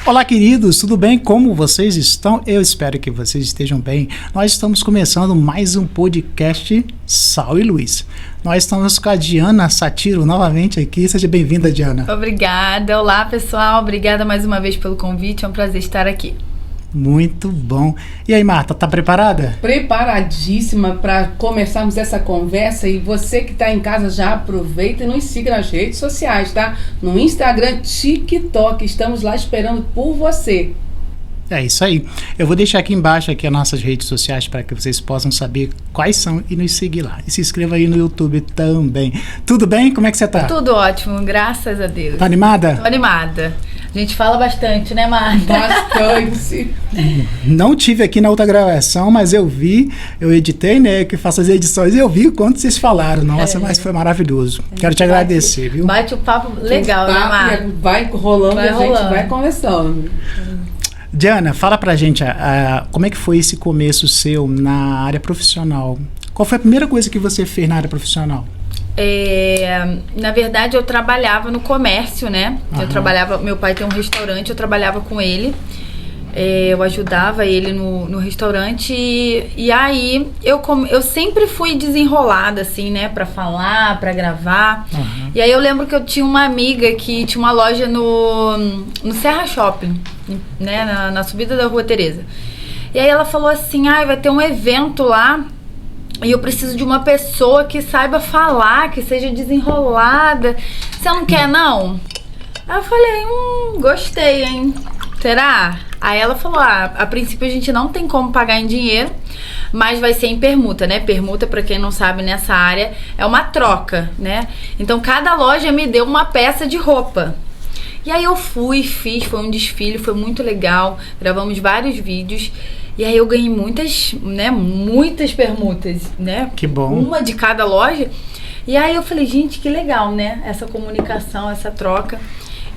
Olá, queridos, tudo bem? Como vocês estão? Eu espero que vocês estejam bem. Nós estamos começando mais um podcast Sal e Luz. Nós estamos com a Diana Satiro novamente aqui. Seja bem-vinda, Diana. Obrigada. Olá, pessoal. Obrigada mais uma vez pelo convite. É um prazer estar aqui. Muito bom. E aí, Marta, tá preparada? Preparadíssima para começarmos essa conversa. E você que está em casa já aproveita e nos siga nas redes sociais, tá? No Instagram, TikTok. Estamos lá esperando por você. É isso aí. Eu vou deixar aqui embaixo aqui as nossas redes sociais para que vocês possam saber quais são e nos seguir lá. E se inscreva aí no YouTube também. Tudo bem? Como é que você tá? Tudo ótimo, graças a Deus. Tá animada? Tô animada. A gente fala bastante, né, Marta? Bastante. Não tive aqui na outra gravação, mas eu vi, eu editei, né, que faço as edições, e eu vi o quanto vocês falaram. Nossa, mas foi maravilhoso. Quero te agradecer, viu? Bate o papo legal, né, Marta? Vai rolando e a gente vai conversando. Diana, fala pra gente como é que foi esse começo seu na área profissional. Qual foi a primeira coisa que você fez na área profissional? Na verdade, eu trabalhava no comércio, né? Eu trabalhava, meu pai tem um restaurante, eu trabalhava com ele. Eu ajudava ele no restaurante e aí eu sempre fui desenrolada, assim, né? Pra falar, pra gravar. E aí eu lembro que eu tinha uma amiga que tinha uma loja no Serra Shopping, né? Na subida da Rua Teresa. E aí ela falou assim, vai ter um evento lá e eu preciso de uma pessoa que saiba falar, que seja desenrolada. Você não quer, não? Aí eu falei, gostei, hein? Será? Aí ela falou, a princípio a gente não tem como pagar em dinheiro, mas vai ser em permuta, né? Permuta, pra quem não sabe, nessa área, é uma troca, né? Então, cada loja me deu uma peça de roupa. E aí eu fiz, foi um desfile, foi muito legal, gravamos vários vídeos. E aí eu ganhei muitas permutas, né? Que bom. Uma de cada loja. E aí eu falei, gente, que legal, né? Essa comunicação, essa troca.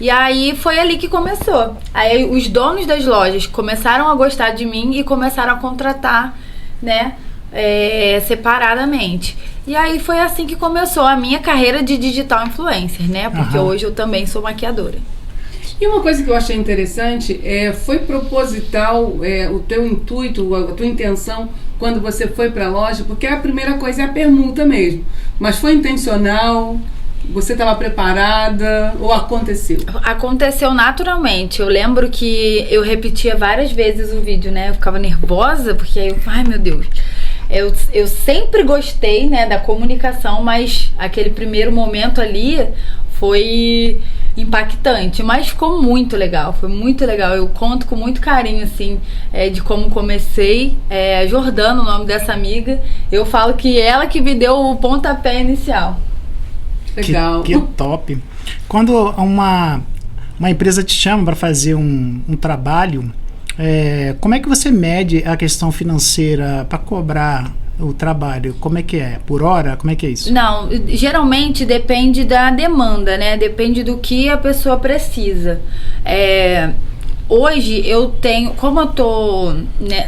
E aí foi ali que começou. Aí os donos das lojas começaram a gostar de mim e começaram a contratar, né, separadamente. E aí foi assim que começou a minha carreira de digital influencer, né? Porque hoje eu também sou maquiadora. E uma coisa que eu achei interessante, foi proposital o teu intuito, a tua intenção quando você foi para a loja, porque a primeira coisa é a permuta mesmo, mas foi intencional? Você estava preparada ou aconteceu? Aconteceu naturalmente. Eu lembro que eu repetia várias vezes o vídeo, né? Eu ficava nervosa, porque aí ai meu Deus. Eu sempre gostei, né, da comunicação, mas aquele primeiro momento ali foi impactante, mas ficou muito legal, foi muito legal. Eu conto com muito carinho, assim, de como comecei. Jordana, o nome dessa amiga, eu falo que ela que me deu o pontapé inicial. Legal. Que top. Quando uma empresa te chama para fazer um trabalho, como é que você mede a questão financeira para cobrar o trabalho? Como é que é? Por hora? Como é que é isso? Não, geralmente depende da demanda, né? Depende do que a pessoa precisa. Hoje eu tenho, como eu tô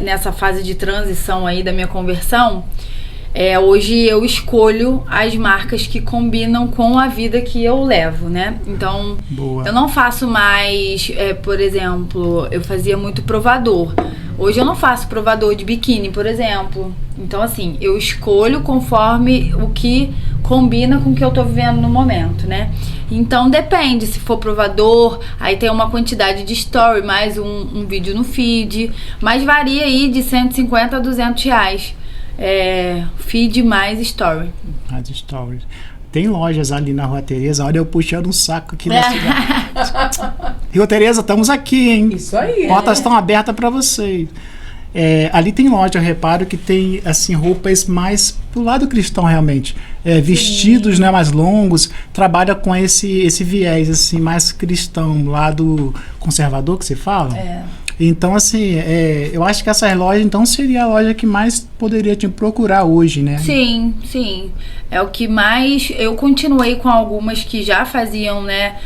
nessa fase de transição aí da minha conversão, hoje eu escolho as marcas que combinam com a vida que eu levo, né? Então, boa. Eu não faço mais, por exemplo, eu fazia muito provador. Hoje eu não faço provador de biquíni, por exemplo. Então, assim, eu escolho conforme o que combina com o que eu tô vivendo no momento, né? Então, depende. Se for provador, aí tem uma quantidade de story, mais um vídeo no feed. Mas varia aí de 150 a 200 reais. Feed mais story. Mais stories. Tem lojas ali na Rua Teresa, olha eu puxando um saco aqui da cidade. Rua Teresa, estamos aqui, hein? Isso aí. Portas estão abertas para vocês. Ali tem loja, eu reparo que tem assim roupas mais pro lado cristão realmente, vestidos, né, mais longos, trabalha com esse viés assim mais cristão, lado conservador que você fala. Então, assim, eu acho que essa loja, então, seria a loja que mais poderia te procurar hoje, né? Sim, sim. É o que mais... Eu continuei com algumas que já faziam, né,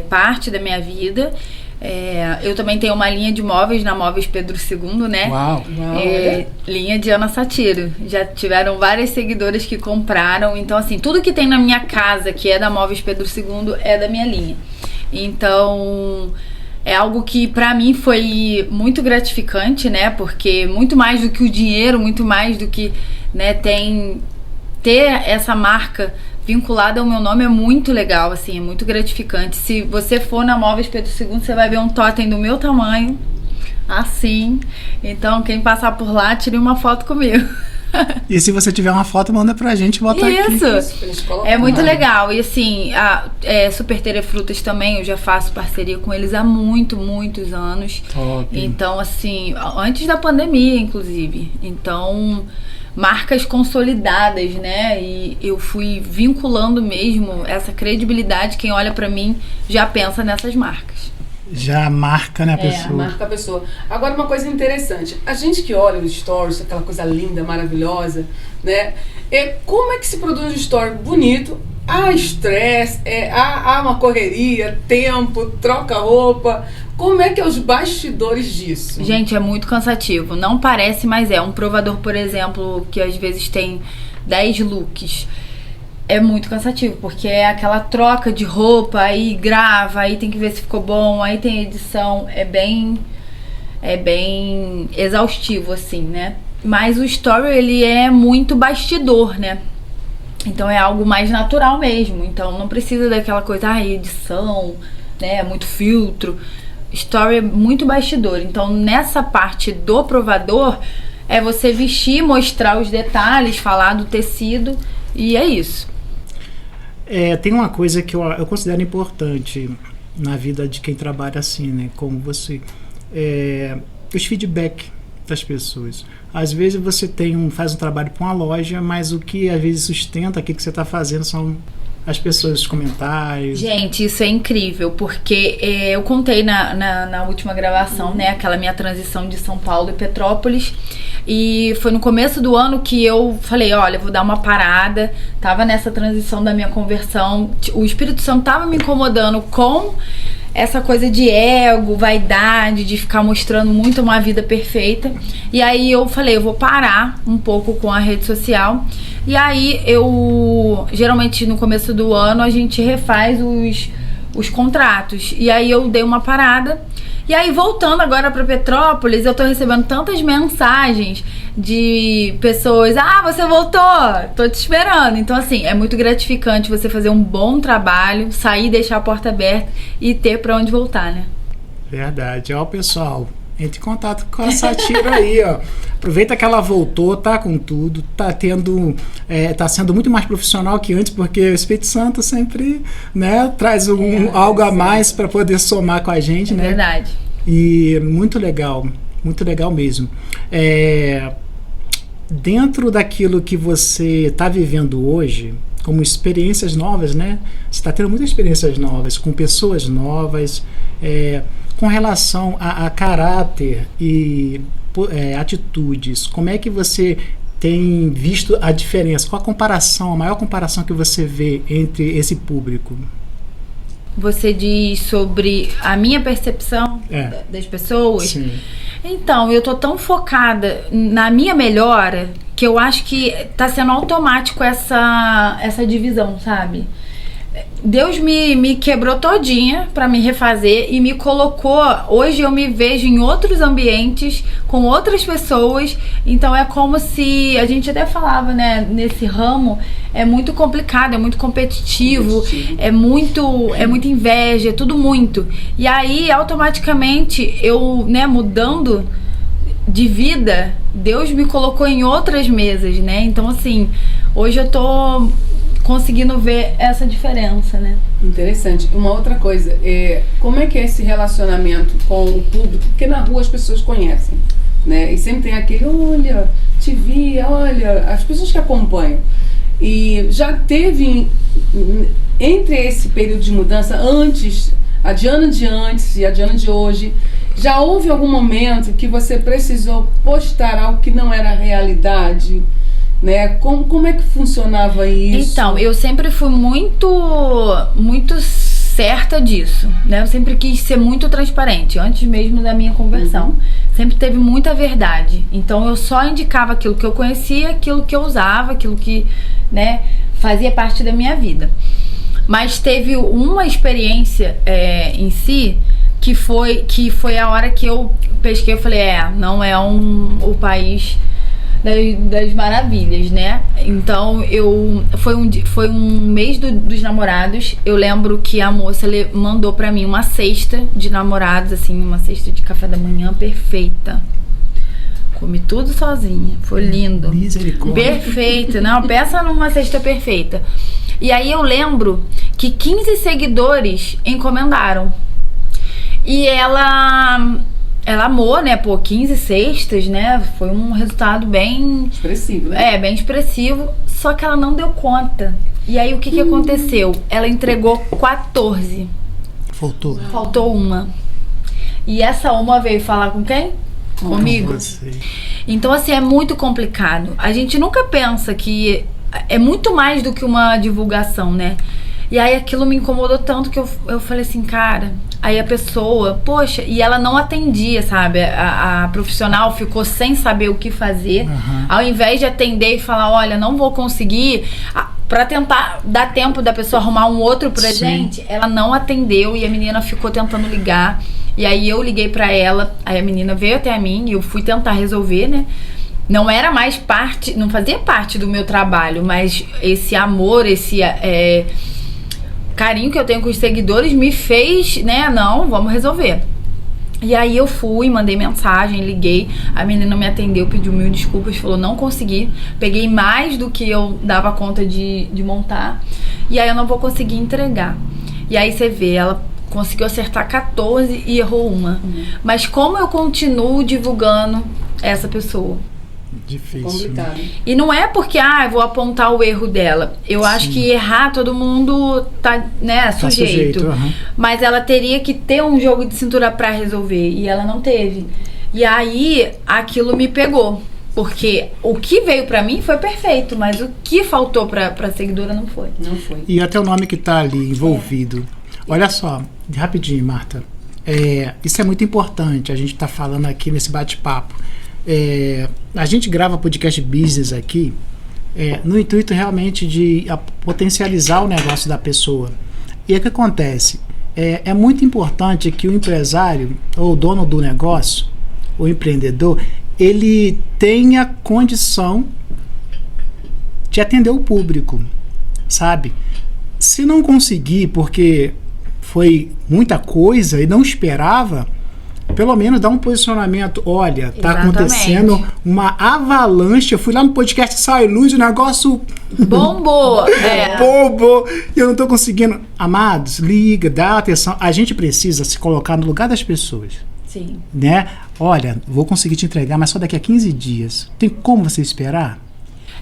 parte da minha vida. Eu também tenho uma linha de móveis na Móveis Pedro II, né? Uau! Linha Diana Satiro. Já tiveram várias seguidoras que compraram. Então, assim, tudo que tem na minha casa, que é da Móveis Pedro II, é da minha linha. Então... é algo que pra mim foi muito gratificante, né? Porque muito mais do que o dinheiro, muito mais do que, né, ter essa marca vinculada ao meu nome é muito legal, assim, é muito gratificante. Se você for na Móveis Pedro II, você vai ver um totem do meu tamanho, assim. Então, quem passar por lá, tire uma foto comigo. E se você tiver uma foto, manda pra gente botar aqui. Isso, é muito legal. E assim, a Super Terefrutas também, eu já faço parceria com eles há muitos anos. Top. Então, assim, antes da pandemia, inclusive. Então, marcas consolidadas, né? E eu fui vinculando mesmo essa credibilidade. Quem olha pra mim já pensa nessas marcas. Já marca, né, a pessoa? Marca a pessoa. Agora, uma coisa interessante. A gente que olha os stories, aquela coisa linda, maravilhosa, né? Como é que se produz um story bonito? Há estresse, há uma correria, tempo, troca roupa. Como é que é os bastidores disso? Gente, é muito cansativo. Não parece, mas é. Um provador, por exemplo, que às vezes tem 10 looks... É muito cansativo, porque é aquela troca de roupa, aí grava, aí tem que ver se ficou bom, aí tem edição, é bem exaustivo, assim, né? Mas o story, ele é muito bastidor, né? Então é algo mais natural mesmo, então não precisa daquela coisa, edição, né? Muito filtro. Story é muito bastidor, então nessa parte do provador, é você vestir, mostrar os detalhes, falar do tecido, e é isso. Tem uma coisa que eu considero importante na vida de quem trabalha assim, né, como você, os feedback das pessoas. Às vezes você faz um trabalho para uma loja, mas o que às vezes sustenta aquilo que você está fazendo são as pessoas, os comentários. Gente, isso é incrível, porque eu contei na última gravação, né, aquela minha transição de São Paulo e Petrópolis, e foi no começo do ano que eu falei, olha, vou dar uma parada, tava nessa transição da minha conversão, o Espírito Santo tava me incomodando com essa coisa de ego, vaidade, de ficar mostrando muito uma vida perfeita. E aí eu falei, eu vou parar um pouco com a rede social. E aí geralmente no começo do ano a gente refaz os contratos. E aí eu dei uma parada. E aí voltando agora para Petrópolis, eu tô recebendo tantas mensagens de pessoas, você voltou, tô te esperando. Então assim, é muito gratificante você fazer um bom trabalho, sair, deixar a porta aberta e ter pra onde voltar, né? Verdade. Ó, pessoal, entre em contato com a Satira aí, ó. Aproveita que ela voltou, tá com tudo, tá sendo muito mais profissional que antes, porque o Espírito Santo sempre, né, traz algo a mais para poder somar com a gente, né? Verdade. E muito legal mesmo. Dentro daquilo que você está vivendo hoje, como experiências novas, né? Você está tendo muitas experiências novas, com pessoas novas, com relação a caráter e atitudes. Como é que você tem visto a diferença? Qual a maior comparação que você vê entre esse público? Você diz sobre a minha percepção das pessoas? Sim. Então, eu tô tão focada na minha melhora que eu acho que tá sendo automático essa divisão, sabe? Deus me quebrou todinha pra me refazer e me colocou. Hoje eu me vejo em outros ambientes, com outras pessoas. Então é como se, a gente até falava, né, nesse ramo, é muito complicado, é muito competitivo, é muita inveja, é tudo muito. E aí, automaticamente, eu, né, mudando de vida, Deus me colocou em outras mesas, né? Então, assim, hoje eu tô conseguindo ver essa diferença, né? Interessante. Uma outra coisa, como é que é esse relacionamento com o público? Porque na rua as pessoas conhecem, né? E sempre tem aquele, olha, te vi, olha, as pessoas que acompanham. E já teve, entre esse período de mudança, a Diana de antes e a Diana de hoje, já houve algum momento que você precisou postar algo que não era realidade? Né? Como é que funcionava isso? Então, eu sempre fui muito certa disso, né? Eu sempre quis ser muito transparente, antes mesmo da minha conversão. Sempre teve muita verdade. Então, eu só indicava aquilo que eu conhecia, aquilo que eu usava, aquilo que, né, fazia parte da minha vida. Mas teve uma experiência em si que foi a hora que eu pesquei, eu falei, não é o país das maravilhas, né? Então, foi um mês dos namorados. Eu lembro que a moça mandou pra mim uma cesta de namorados, assim, uma cesta de café da manhã perfeita. Comi tudo sozinha, foi lindo. Misericórdia. Perfeito, não, pensa numa cesta perfeita. E aí eu lembro que 15 seguidores encomendaram. E ela amou, né? 15 cestas, né? Foi um resultado bem... expressivo, né? Bem expressivo. Só que ela não deu conta. E aí, o que aconteceu? Ela entregou 14. Faltou uma. E essa uma veio falar com quem? Comigo. Então, assim, é muito complicado. A gente nunca pensa que é muito mais do que uma divulgação, né? E aí aquilo me incomodou tanto que eu falei assim, cara... Aí a pessoa, poxa, e ela não atendia, sabe? A profissional ficou sem saber o que fazer. Ao invés de atender e falar, olha, não vou conseguir... Pra tentar dar tempo da pessoa arrumar um outro presente, ela não atendeu e a menina ficou tentando ligar. E aí eu liguei pra ela, aí a menina veio até a mim e eu fui tentar resolver, né? Não era mais parte, não fazia parte do meu trabalho, mas esse amor, esse carinho que eu tenho com os seguidores me fez, né? Não, vamos resolver. E aí eu fui, mandei mensagem, liguei, a menina me atendeu, pediu 1000 desculpas, falou não consegui, peguei mais do que eu dava conta de montar, e aí eu não vou conseguir entregar. E aí você vê, ela conseguiu acertar 14 e errou uma. Mas como eu continuo divulgando essa pessoa? Difícil. Complicado. E não é porque, eu vou apontar o erro dela. Eu acho que errar todo mundo tá, né, sujeito. Mas ela teria que ter um jogo de cintura pra resolver. E ela não teve. E aí, aquilo me pegou. Porque o que veio pra mim foi perfeito, mas o que faltou pra seguidora não foi. Não foi. E até o nome que tá ali envolvido. Olha só, rapidinho, Marta. Isso é muito importante, a gente tá falando aqui nesse bate-papo. A gente grava podcast business aqui no intuito realmente de potencializar o negócio da pessoa. E o que acontece? É muito importante que o empresário ou o dono do negócio, o empreendedor, ele tenha condição de atender o público, sabe? Se não conseguir, porque foi muita coisa e não esperava, pelo menos dar um posicionamento. Olha, tá acontecendo uma avalanche. Eu fui lá no podcast Sai Luz, o negócio bombou. Bombou. E eu não tô conseguindo. Amados, liga, dá atenção. A gente precisa se colocar no lugar das pessoas. Sim. Né? Olha, vou conseguir te entregar, mas só daqui a 15 dias. Tem como você esperar?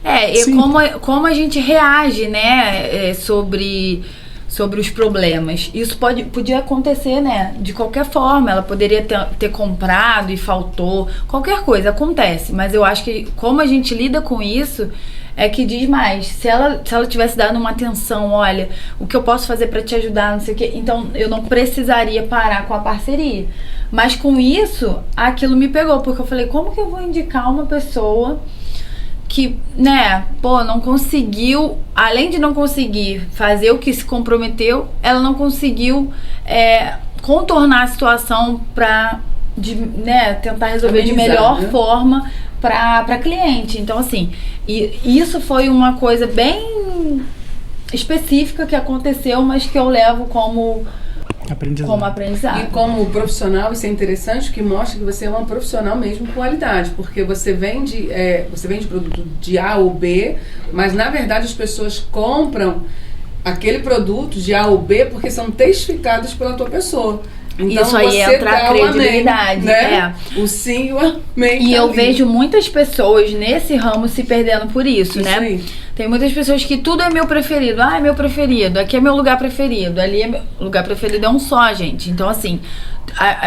E como a gente reage, né, sobre os problemas. Isso podia acontecer, né, de qualquer forma. Ela poderia ter comprado e faltou. Qualquer coisa acontece. Mas eu acho que como a gente lida com isso é que diz mais. Se ela tivesse dado uma atenção, olha, o que eu posso fazer para te ajudar, não sei o quê, então eu não precisaria parar com a parceria. Mas com isso, aquilo me pegou, porque eu falei, como que eu vou indicar uma pessoa que, né, não conseguiu, além de não conseguir fazer o que se comprometeu, ela não conseguiu contornar a situação para, né, tentar resolver de melhor forma para cliente. Então, assim, e isso foi uma coisa bem específica que aconteceu, mas que eu levo como aprendizado. E como profissional, isso é interessante, que mostra que você é uma profissional mesmo com qualidade, porque você vende produto de A ou B, mas na verdade as pessoas compram aquele produto de A ou B porque são testificados pela tua pessoa. Então, isso aí entra a credibilidade, né? O sim e o amém. E eu vejo muitas pessoas nesse ramo se perdendo por isso, né? Aí. Tem muitas pessoas que tudo é meu preferido. É meu preferido. Aqui é meu lugar preferido. Ali é meu lugar preferido, é um só, gente. Então, assim,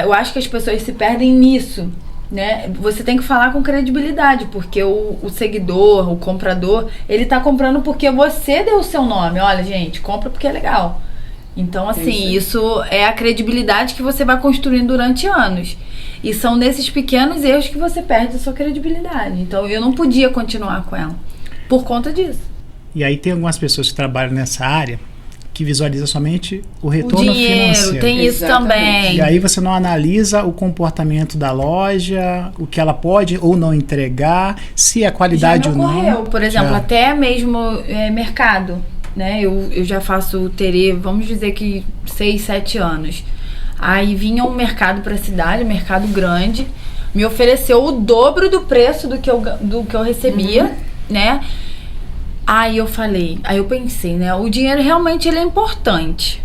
eu acho que as pessoas se perdem nisso, né? Você tem que falar com credibilidade, porque o seguidor, o comprador, ele tá comprando porque você deu o seu nome. Olha, gente, compra porque é legal. Então, assim, isso é a credibilidade que você vai construindo durante anos. E são nesses pequenos erros que você perde a sua credibilidade. Então, eu não podia continuar com ela por conta disso. E aí tem algumas pessoas que trabalham nessa área que visualiza somente o retorno O dinheiro, financeiro. tem isso também. E aí você não analisa o comportamento da loja, o que ela pode ou não entregar, se é qualidade Já ou me ocorreu, não. por exemplo, Já. até mesmo mercado, né? Eu já faço terê, vamos dizer que 6, 7 anos. Aí vinha um mercado para a cidade, um mercado grande, me ofereceu o dobro do preço do que eu recebia, né? Aí eu pensei, né? O dinheiro realmente ele é importante.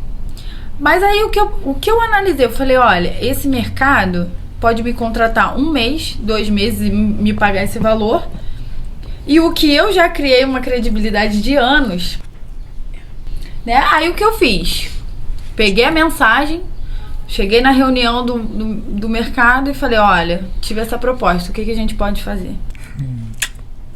Mas aí o que eu analisei, eu falei, olha, esse mercado pode me contratar 1 mês, 2 meses e me pagar esse valor. E o que eu já criei uma credibilidade de anos, né? Aí o que eu fiz? Peguei a mensagem, cheguei na reunião do mercado e falei, olha, tive essa proposta, o que a gente pode fazer?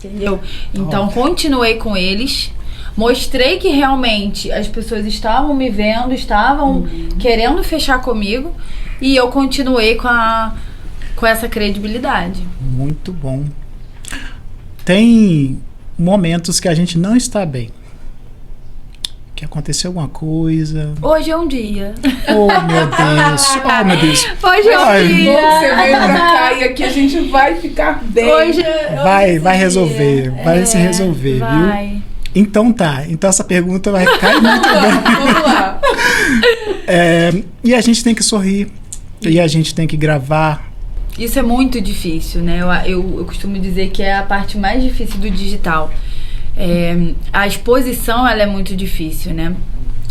Entendeu? Então, continuei com eles, mostrei que realmente as pessoas estavam me vendo, estavam querendo fechar comigo, e eu continuei com essa credibilidade. Muito bom. Tem momentos que a gente não está bem. Que aconteceu alguma coisa. Hoje é um dia. Oh, meu Deus. Oh, meu Deus. Hoje é um Ai, dia. Você veio pra cá e aqui a gente vai ficar bem. Hoje Vai resolver. Vai se resolver, vai. viu? Então tá. Então essa pergunta vai cair muito bem. Vamos lá. E a gente tem que sorrir. E a gente tem que gravar. Isso é muito difícil, né? Eu costumo dizer que é a parte mais difícil do digital. A exposição, ela é muito difícil, né?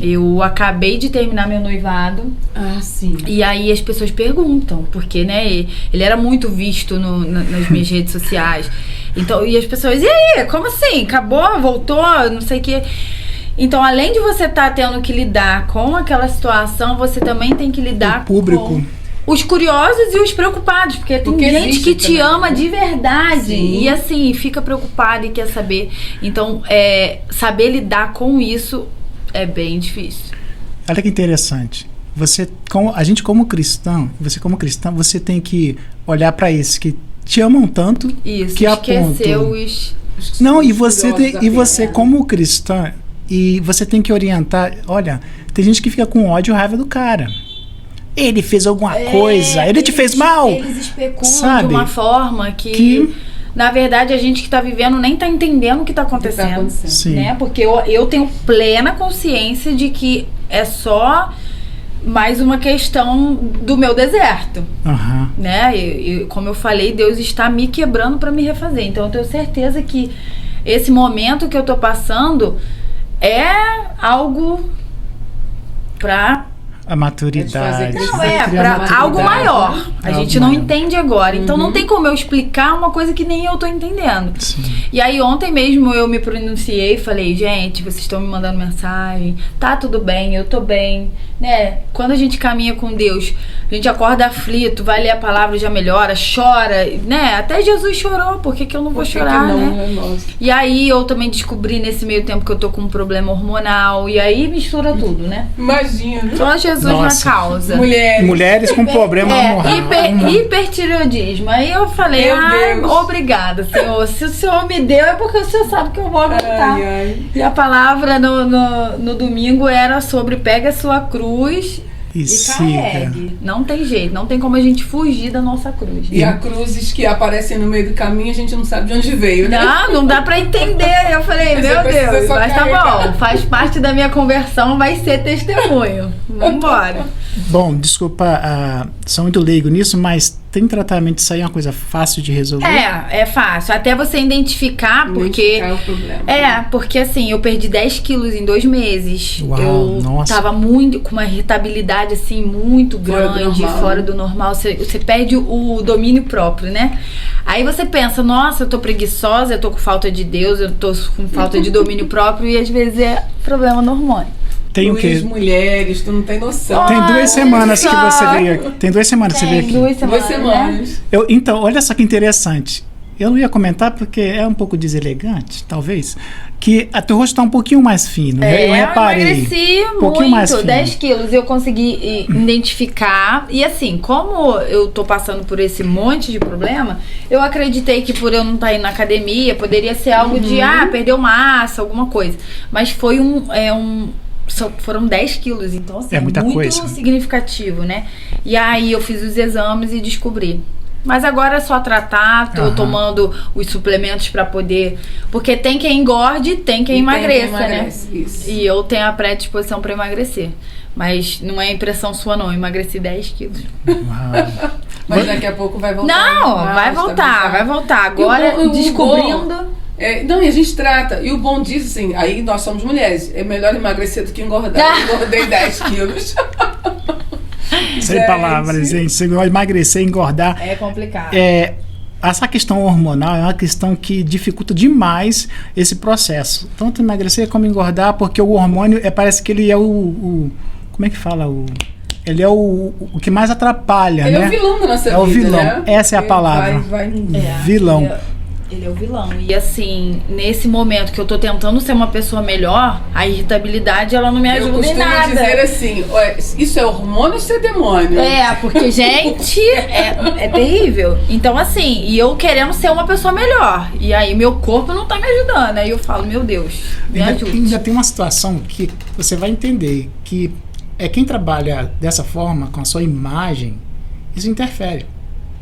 Eu acabei de terminar meu noivado. Ah, sim. E aí as pessoas perguntam, porque, né, ele era muito visto nas minhas redes sociais. Então, e as pessoas, e aí, como assim? Acabou? Voltou? Não sei o quê. Então, além de você estar tendo que lidar com aquela situação, você também tem que lidar O público. com os curiosos e os preocupados, porque tem Porque gente existe que te também, ama né? de verdade. Sim. E assim, fica preocupada e quer saber. Então, saber lidar com isso é bem difícil. Olha que interessante. A gente como cristão, você tem que olhar para esses que te amam tanto Isso, que esquecer apontam. os... Não, e Curiosos você apenas. como cristã, e você tem que orientar. Olha, tem gente que fica com ódio e raiva do cara. Ele fez alguma coisa, ele te fez mal. Eles especulam sabe? de uma forma que na verdade, a gente que tá vivendo nem tá entendendo o que tá acontecendo. Sim. Né? Porque eu tenho plena consciência de que é só mais uma questão do meu deserto. Aham. Né? E como eu falei, Deus está me quebrando para me refazer. Então eu tenho certeza que esse momento que eu tô passando é algo pra... A maturidade. Não, Não, Criar pra maturidade. algo maior. A Algo gente não maior. entende agora. Então não tem como eu explicar uma coisa que nem eu tô entendendo. Sim. E aí ontem mesmo eu me pronunciei e falei, gente, vocês estão me mandando mensagem, tá tudo bem, eu tô bem, né? Quando a gente caminha com Deus, a gente acorda aflito, vai ler a palavra, já melhora, chora, né? Até Jesus chorou, por que eu não vou chorar, né? E aí eu também descobri nesse meio tempo que eu tô com um problema hormonal, e aí mistura tudo, né? Imagina. Só Jesus Nossa. na causa. Mulheres com problema hormonal. Hipertireoidismo. Aí eu falei, Meu Deus. obrigada, Senhor. Se o Senhor me deu, é porque o Senhor sabe que eu vou aguentar. Ai, ai. E a palavra no domingo era sobre pega a sua cruz E e siga. carregue. Não tem jeito, não tem como a gente fugir da nossa cruz. E há cruzes que aparecem no meio do caminho, a gente não sabe de onde veio, né? Não dá pra entender. Eu falei, Você meu precisa Deus, só mas tá carregar. bom, faz parte da minha conversão, vai ser testemunho. Vambora. Bom, desculpa, sou muito leigo nisso, mas tem tratamento disso aí, é uma coisa fácil de resolver? É fácil. Até você identificar, porque... Identificar o problema. Porque assim, eu perdi 10 quilos em 2 meses. Uau, eu nossa. tava com uma irritabilidade assim, muito Fora do grande, normal, fora né? do normal. Você perde o domínio próprio, né? Aí você pensa, nossa, eu tô preguiçosa, eu tô com falta de Deus, eu tô com falta de domínio próprio, e às vezes é problema no hormônio. Tem o quê? Mulheres, tu não tem noção. Tem 2 Ai, semanas que só. você veio aqui. Tem 2 semanas que você veio aqui. 2 2 semanas. semanas. Então, olha só que interessante. Eu não ia comentar porque é um pouco deselegante, talvez. Que o teu rosto tá um pouquinho mais fino. Eu reparei. Eu emagreci Um pouquinho mais muito, fino. 10 quilos. Eu consegui identificar. E assim, como eu tô passando por esse monte de problema, eu acreditei que por eu não estar indo na academia, poderia ser algo de, perdeu massa, alguma coisa. Mas foi foram 10 quilos, então assim, É muita muito coisa. significativo, né? E aí eu fiz os exames e descobri. Mas agora é só tratar, tô tomando os suplementos pra poder... Porque tem quem engorde, tem quem emagreça, né? Isso. E eu tenho a predisposição pra emagrecer. Mas não é impressão sua não, eu emagreci 10 quilos. Uau. Mas daqui a pouco vai voltar. Não, vai voltar. Agora, descobrindo... Não, e a gente trata. E o bom disso, assim, aí nós somos mulheres. É melhor emagrecer do que engordar. Eu engordei 10 quilos. Sem palavras, gente. Você vai emagrecer, engordar. É complicado. Essa questão hormonal é uma questão que dificulta demais esse processo. Tanto emagrecer como engordar, porque o hormônio parece que ele é como é que fala? Ele é o que mais atrapalha, ele né? É o vilão da nossa vida, É o vilão, né? essa é a palavra. Vilão. Ele é o vilão. E assim, nesse momento que eu tô tentando ser uma pessoa melhor, a irritabilidade, ela não me ajuda em nada. Eu costumo dizer assim, isso é hormônio ou isso é demônio? Porque, gente, é terrível. Então, assim, e eu querendo ser uma pessoa melhor. E aí, meu corpo não tá me ajudando. Aí eu falo, meu Deus, me ajude. Ainda tem uma situação que você vai entender que quem trabalha dessa forma, com a sua imagem, isso interfere.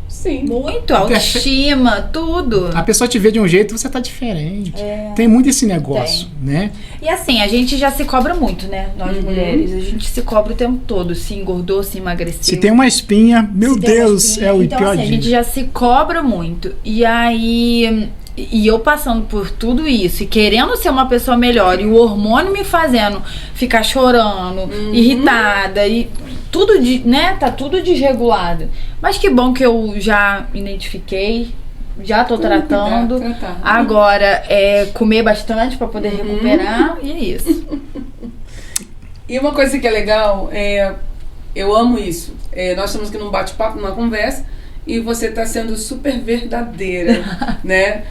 Sim. Muito, autoestima, tudo. A pessoa te vê de um jeito, você tá diferente. Tem muito esse negócio, né? E assim, a gente já se cobra muito, né? Nós mulheres, a gente se cobra o tempo todo. Se engordou, se emagreceu. Se tem uma espinha, meu Deus, é o então, pior assim, dia. a gente já se cobra muito. E aí... E eu passando por tudo isso e querendo ser uma pessoa melhor, e o hormônio me fazendo ficar chorando, irritada, e tudo, né? Tá tudo desregulado. Mas que bom que eu já identifiquei, já tô tratando. Agora é comer bastante pra poder recuperar, e é isso. E uma coisa que é legal, eu amo isso. Nós estamos aqui num bate-papo, numa conversa, e você tá sendo super verdadeira, né?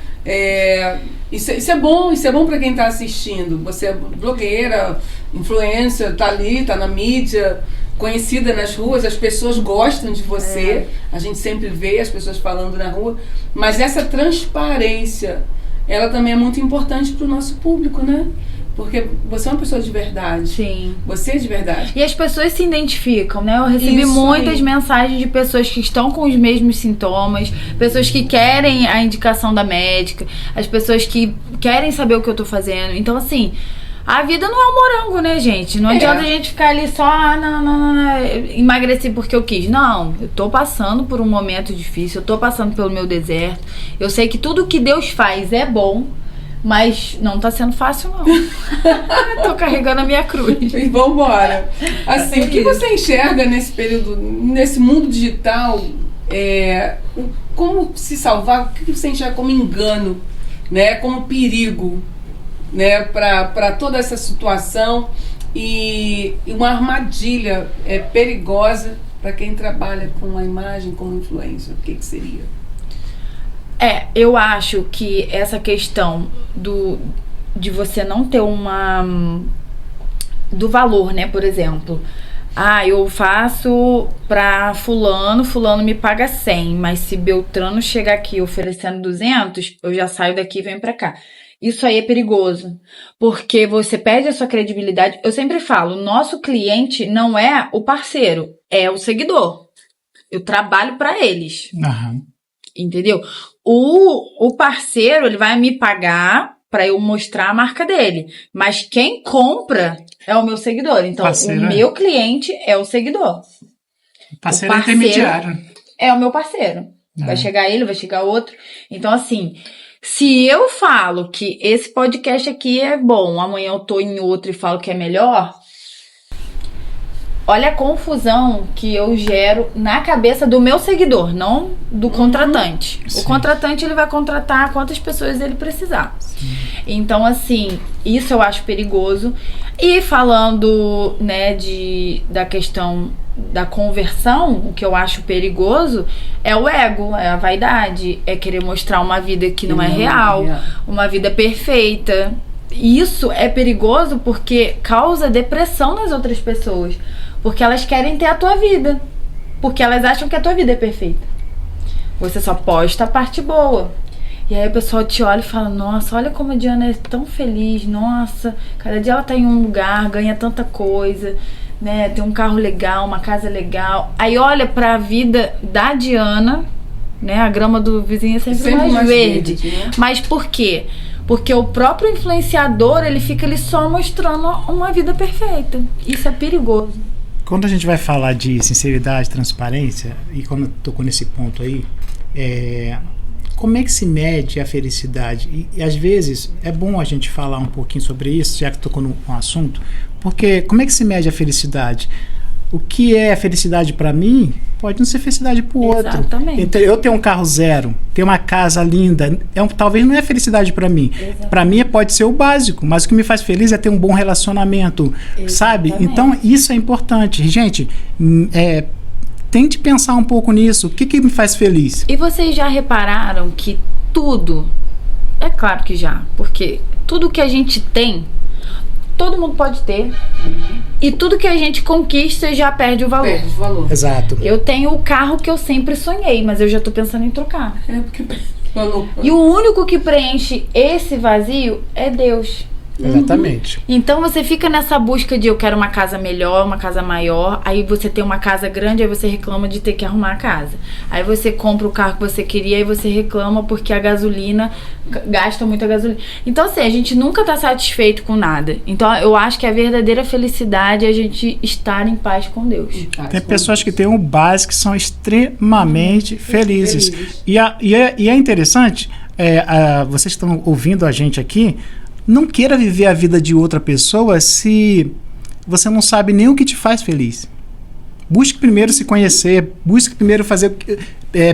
Isso é bom para quem tá assistindo. Você é blogueira, influencer, tá ali, tá na mídia, conhecida nas ruas, as pessoas gostam de você, a gente sempre vê as pessoas falando na rua, mas essa transparência, ela também é muito importante pro nosso público, né? Porque você é uma pessoa de verdade. Sim. Você é de verdade. E as pessoas se identificam, né? Eu recebi muitas mensagens de pessoas que estão com os mesmos sintomas, pessoas que querem a indicação da médica, as pessoas que querem saber o que eu tô fazendo. Então, assim, a vida não é um morango, né, gente? Não adianta a gente ficar ali só, não, emagreci porque eu quis. Não, eu tô passando por um momento difícil, eu tô passando pelo meu deserto. Eu sei que tudo que Deus faz é bom, mas não tá sendo fácil, não. Tô carregando a minha cruz. E vambora. Assim, o que você enxerga nesse período, nesse mundo digital, como se salvar? O que você enxerga como engano, né? Como perigo, né? Para toda essa situação e uma armadilha perigosa para quem trabalha com a imagem como influencer. O que seria? Eu acho que essa questão de você não ter do valor, né? Por exemplo, eu faço pra fulano me paga 100, mas se Beltrano chegar aqui oferecendo 200, eu já saio daqui e venho pra cá. Isso aí é perigoso, porque você perde a sua credibilidade. Eu sempre falo, nosso cliente não é o parceiro, é o seguidor. Eu trabalho pra eles. Entendeu? O parceiro, ele vai me pagar pra eu mostrar a marca dele. Mas quem compra é o meu seguidor. Então, parceiro, o meu cliente é o seguidor. Parceiro é intermediário. É o meu parceiro. Vai chegar ele, vai chegar outro. Então, assim, se eu falo que esse podcast aqui é bom, amanhã eu tô em outro e falo que é melhor... Olha a confusão que eu gero na cabeça do meu seguidor, não do contratante. Sim. O contratante, ele vai contratar quantas pessoas ele precisar. Sim. Então, assim, isso eu acho perigoso. E falando, né, da questão da conversão, o que eu acho perigoso é o ego, é a vaidade, é querer mostrar uma vida que não é real, uma vida perfeita. Isso é perigoso porque causa depressão nas outras pessoas. Porque elas querem ter a tua vida. Porque elas acham que a tua vida é perfeita. Você só posta a parte boa. E aí a pessoa te olha e fala, nossa, olha como a Diana é tão feliz, nossa, cada dia ela tá em um lugar, ganha tanta coisa, né? Tem um carro legal, uma casa legal. Aí olha pra vida da Diana, né? A grama do vizinho é sempre mais verde. Né? Mas por quê? Porque o próprio influenciador, ele fica ali só mostrando uma vida perfeita. Isso é perigoso. Quando a gente vai falar de sinceridade, transparência, e quando eu tocou nesse ponto aí, como é que se mede a felicidade? E às vezes é bom a gente falar um pouquinho sobre isso, já que tocou no assunto, porque como é que se mede a felicidade? O que é felicidade para mim pode não ser felicidade para o outro. Exatamente. Então, eu tenho um carro zero, tenho uma casa linda, talvez não é felicidade para mim. Para mim pode ser o básico, mas o que me faz feliz é ter um bom relacionamento, sabe? Então isso é importante. Gente, tente pensar um pouco nisso. O que me faz feliz? E vocês já repararam que tudo, é claro que já, porque tudo que a gente tem, todo mundo pode ter. E tudo que a gente conquista já perde o valor. Perde o valor. Exato. Eu tenho o carro que eu sempre sonhei, mas eu já tô pensando em trocar. Porque valor. E o único que preenche esse vazio é Deus. Exatamente. Então você fica nessa busca de eu quero uma casa melhor, uma casa maior. Aí você tem uma casa grande, aí você reclama de ter que arrumar a casa. Aí você compra o carro que você queria, aí você reclama porque a gasolina gasta muita gasolina. Então assim, a gente nunca tá satisfeito com nada. Então eu acho que a verdadeira felicidade é a gente estar em paz com Deus. Tem pessoas que têm o básico que são extremamente felizes. E é interessante, vocês estão ouvindo a gente aqui, não queira viver a vida de outra pessoa se você não sabe nem o que te faz feliz. Busque primeiro se conhecer, busque primeiro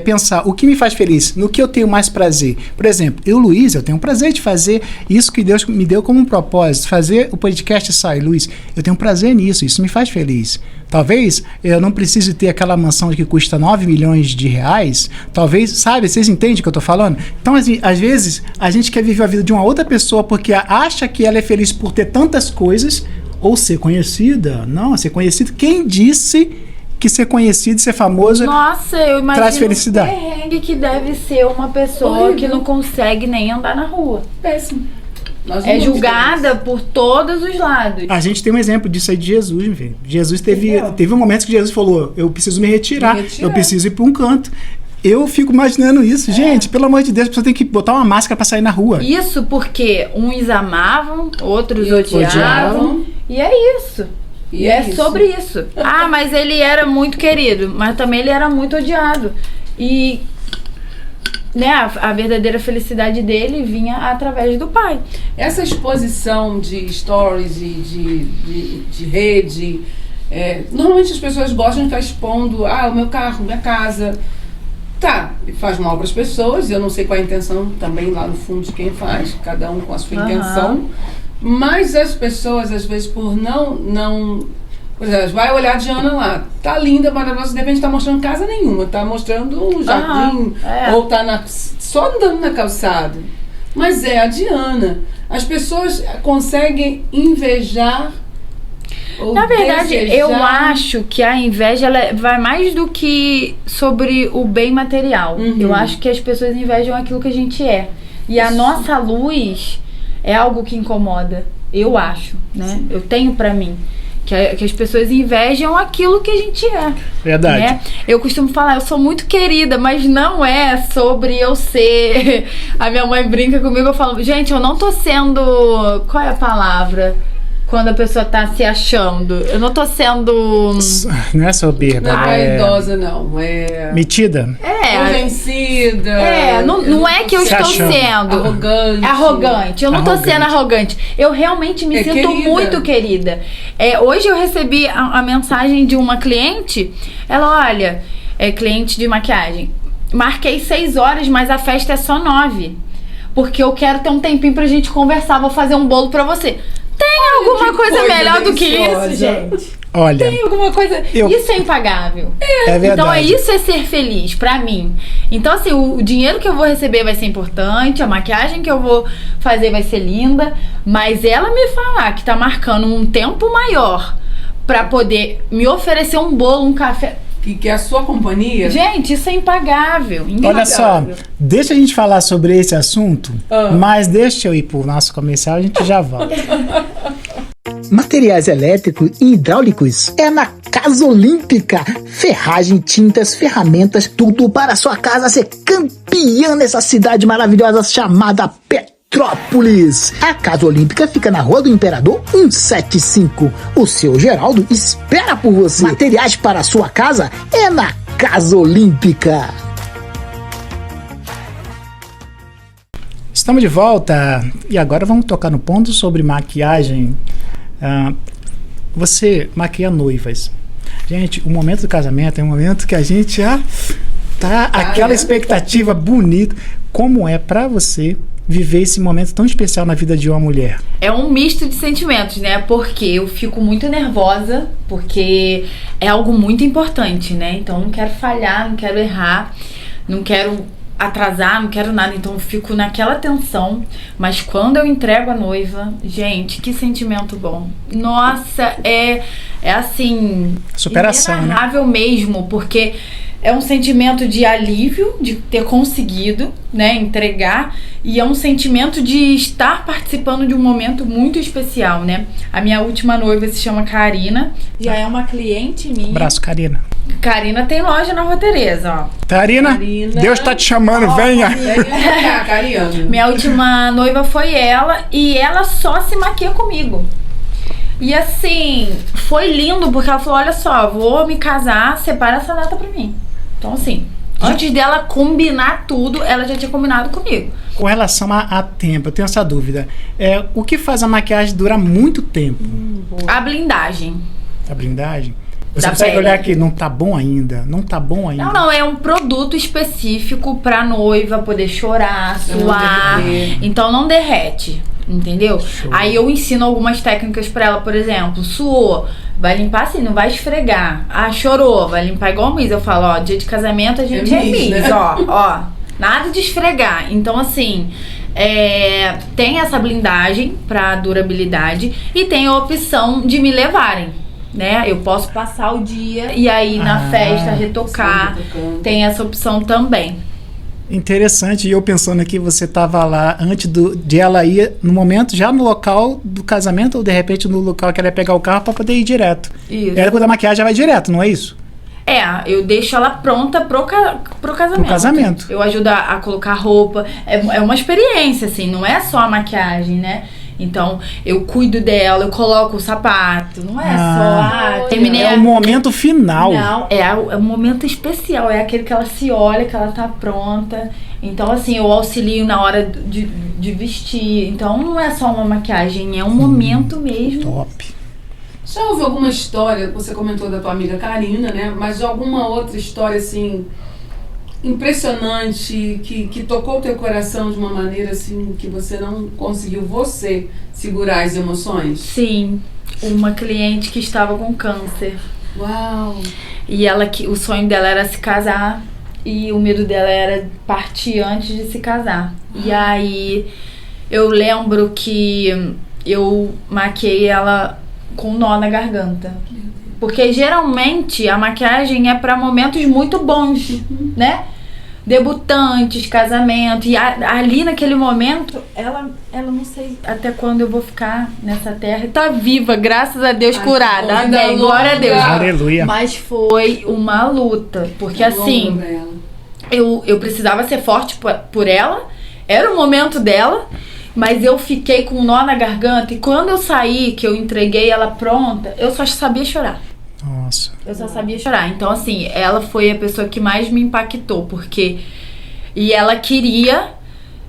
pensar o que me faz feliz, no que eu tenho mais prazer. Por exemplo, Luiz, eu tenho prazer de fazer isso que Deus me deu como um propósito, fazer o podcast Sai, Luiz, eu tenho prazer nisso, isso me faz feliz. Talvez eu não precise ter aquela mansão que custa 9 milhões de reais, talvez, sabe, vocês entendem o que eu tô falando? Então, às vezes, a gente quer viver a vida de uma outra pessoa porque acha que ela é feliz por ter tantas coisas, ou ser conhecida. Não, ser conhecido. Quem disse que ser conhecido e ser famoso eu imagino traz felicidade? O perrengue que deve ser uma pessoa que não consegue nem andar na rua. Péssimo. É julgada por todos os lados. A gente tem um exemplo disso aí de Jesus, meu filho. Jesus teve um momento que Jesus falou, eu preciso me retirar. Eu preciso ir para um canto. Eu fico imaginando isso. Gente, pelo amor de Deus, a pessoa tem que botar uma máscara para sair na rua. Isso porque uns amavam, outros odiavam. E é isso. E é sobre isso. Ah, mas ele era muito querido, mas também ele era muito odiado. E né, a verdadeira felicidade dele vinha através do pai. Essa exposição de stories e de rede, normalmente as pessoas gostam de ficar expondo o meu carro, minha casa. Tá, faz mal para as pessoas, eu não sei qual é a intenção também lá no fundo de quem faz, cada um com a sua intenção. Mas as pessoas, às vezes, por não por exemplo, vai olhar a Diana lá, tá linda, maravilhosa, de repente tá mostrando casa nenhuma, tá mostrando um jardim, ou tá só andando na calçada. Mas é a Diana. As pessoas conseguem invejar. Na verdade, eu acho que a inveja ela vai mais do que sobre o bem material. Eu acho que as pessoas invejam aquilo que a gente é. E a nossa luz é algo que incomoda. Eu acho, né? Sim. Eu tenho pra mim. Que as pessoas invejam aquilo que a gente é. Verdade. Né? Eu costumo falar, eu sou muito querida, mas não é sobre eu ser... A minha mãe brinca comigo, eu falo, gente, eu não tô sendo... Qual é a palavra? Quando a pessoa tá se achando. Eu não tô sendo... Não é soberba. Não é idosa, não. É... Metida? Convencida. Não é que eu estou sendo... Arrogante. Eu não tô sendo arrogante. Eu realmente me sinto querida. Muito querida. Hoje eu recebi a mensagem de uma cliente. Ela, olha, cliente de maquiagem. Marquei 6 horas, mas a festa é só 9. Porque eu quero ter um tempinho pra gente conversar. Vou fazer um bolo pra você. Tem alguma coisa melhor do que isso, gente? Olha, tem alguma coisa... Isso é impagável. É verdade. Então isso é ser feliz, pra mim. Então assim, o dinheiro que eu vou receber vai ser importante, a maquiagem que eu vou fazer vai ser linda, mas ela me falar que tá marcando um tempo maior pra poder me oferecer um bolo, um café... que é a sua companhia. Gente, isso é impagável. Olha só, deixa a gente falar sobre esse assunto, mas deixa eu ir pro nosso comercial, a gente já volta. Materiais elétricos e hidráulicos é na Casa Olímpica. Ferragem, tintas, ferramentas, tudo para a sua casa ser campeã nessa cidade maravilhosa chamada Petrópolis. A Casa Olímpica fica na Rua do Imperador 175. O seu Geraldo espera por você. Materiais para a sua casa é na Casa Olímpica. Estamos de volta e agora vamos tocar no ponto sobre maquiagem. Você maquia noivas. Gente, o momento do casamento é um momento que a gente já tá aquela expectativa bonita. Como é pra você viver esse momento tão especial na vida de uma mulher? É um misto de sentimentos, né? Porque eu fico muito nervosa, porque é algo muito importante, né? Então não quero falhar, não quero errar, não quero atrasar, não quero nada, então eu fico naquela tensão, mas quando eu entrego a noiva, gente, que sentimento bom. Nossa, é assim, superação, inenarrável, né? Mesmo, porque é um sentimento de alívio, de ter conseguido, né, entregar, e é um sentimento de estar participando de um momento muito especial, né? A minha última noiva se chama Karina, já é uma cliente minha. Abraço, Karina. Karina tem loja na Rua Tereza, ó. Karina, Deus tá te chamando, venha. Venha, Karina. Minha última noiva foi ela, e ela só se maquia comigo. E assim, foi lindo, porque ela falou, olha só, vou me casar, separa essa data pra mim. Então assim, antes dela combinar tudo, ela já tinha combinado comigo. Com relação a tempo, eu tenho essa dúvida. O que faz a maquiagem durar muito tempo? A blindagem. A blindagem? Você Da consegue pele. olhar aqui, não tá bom ainda, não tá bom ainda. Não, é um produto específico pra noiva poder chorar, suar. Então não derrete, entendeu? Show. Aí eu ensino algumas técnicas pra ela, por exemplo, suou, vai limpar assim, não vai esfregar. Ah, chorou, vai limpar igual Miss. Eu falo, ó, dia de casamento a gente é Miss, né? ó, nada de esfregar. Então assim, tem essa blindagem pra durabilidade e tem a opção de me levarem. Né? Eu posso passar o dia e aí na festa retocar. Tem essa opção também. Interessante. E eu pensando aqui, você tava lá antes de ela ir, no momento, já no local do casamento, ou de repente no local que ela ia pegar o carro para poder ir direto. Isso. Ela, quando a maquiagem, já vai direto, não é isso? Eu deixo ela pronta pro casamento. Pro casamento. Eu ajudo a colocar roupa. É uma experiência, assim, não é só a maquiagem, né? Então, eu cuido dela, eu coloco o sapato, não é só... terminei o momento final. Não, é um momento especial, é aquele que ela se olha, que ela tá pronta. Então, assim, eu auxilio na hora de vestir. Então, não é só uma maquiagem, é um momento mesmo. Top. Já houve alguma história, você comentou da tua amiga Karina, né? Mas de alguma outra história, assim, impressionante, que tocou o teu coração de uma maneira, assim, que você não conseguiu segurar as emoções? Sim, uma cliente que estava com câncer. Uau! E o sonho dela era se casar e o medo dela era partir antes de se casar. E aí eu lembro que eu maquiei ela com um nó na garganta. Porque geralmente a maquiagem é para momentos muito bons, né? Debutantes, casamento. E ali naquele momento, ela não sei até quando eu vou ficar nessa terra. Tá viva, graças a Deus, curada. Amém, glória a Deus. Aleluia. Mas foi uma luta. Porque assim, eu precisava ser forte por ela. Era o momento dela. Mas eu fiquei com um nó na garganta. E quando eu saí, que eu entreguei ela pronta, eu só sabia chorar. Nossa. Eu só sabia chorar. Então, assim, ela foi a pessoa que mais me impactou, porque... E ela queria,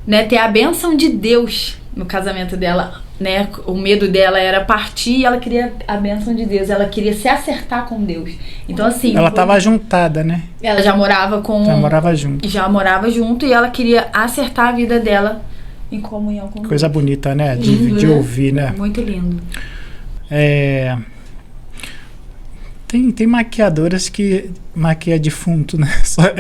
né, ter a bênção de Deus no casamento dela, né? O medo dela era partir e ela queria a bênção de Deus. Ela queria se acertar com Deus. Então, assim... Ela estava juntada, né? Ela já morava Já morava junto. Já morava junto e ela queria acertar a vida dela em comunhão com Deus. Coisa bonita, né? De Lindo, ouvir, né? Muito lindo. Tem maquiadoras que maquia defunto, né?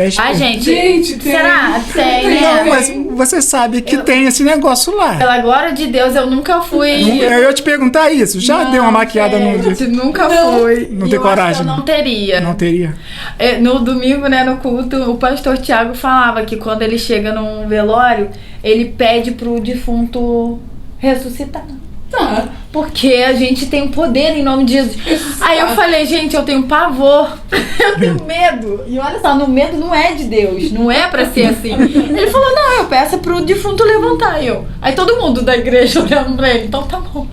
Gente, será? Tem, né? Não, mas você sabe que tem esse negócio lá. Pela glória de Deus, eu nunca fui. Eu ia te perguntar isso. Já deu uma maquiada no dia? Nunca fui. Não tem coragem? Eu não teria. Não teria. No domingo, né, no culto, o pastor Tiago falava que quando ele chega num velório, ele pede pro defunto ressuscitar. Tá. Porque a gente tem poder em nome de Jesus. Aí eu falei, gente, eu tenho pavor. Eu tenho medo. E olha só, no medo não é de Deus. Não é pra ser assim. Ele falou, não, eu peço pro defunto levantar. Aí todo mundo da igreja olhando pra ele. Então tá bom.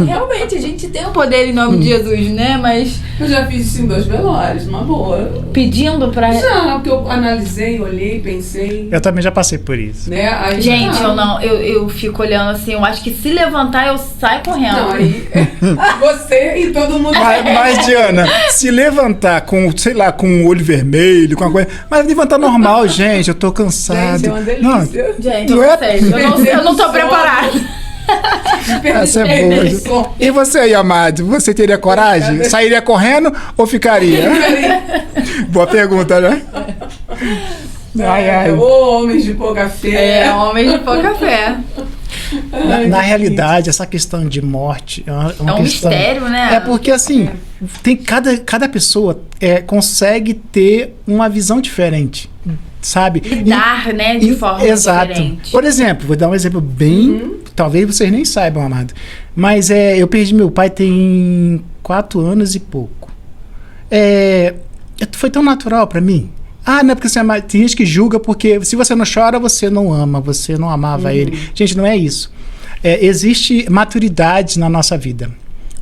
Realmente, a gente tem o poder em nome de Jesus, né? Mas... eu já fiz isso em 2 velórios, uma boa. Pedindo pra... Já, porque eu analisei, olhei, pensei. Eu também já passei por isso. Né? Aí, gente, eu fico olhando assim, eu acho que se levantar, eu saio correndo. Não, aí você e todo mundo. Mas, Diana, se levantar com, sei lá, com o olho vermelho, com uma coisa. Mas levantar normal, gente, eu tô cansado. Gente, é uma delícia. Gente, eu não sei. Eu não tô preparada. Essa é boa. E você aí, Amado? Você teria coragem? Sairia correndo ou ficaria? Boa pergunta, né? Homens de pouca fé. Homens de pouca fé. Na realidade, essa questão de morte é uma questão, mistério, né? É porque, assim, tem cada pessoa consegue ter uma visão diferente, sabe? Lidar, né, de forma diferente. Por exemplo, vou dar um exemplo bem... Talvez vocês nem saibam, Amado. Mas eu perdi meu pai tem 4 anos e pouco. Foi tão natural pra mim. Não é porque você ama. Tem gente que julga porque se você não chora, você não ama, você não amava ele. Gente, não é isso. Existe maturidade na nossa vida.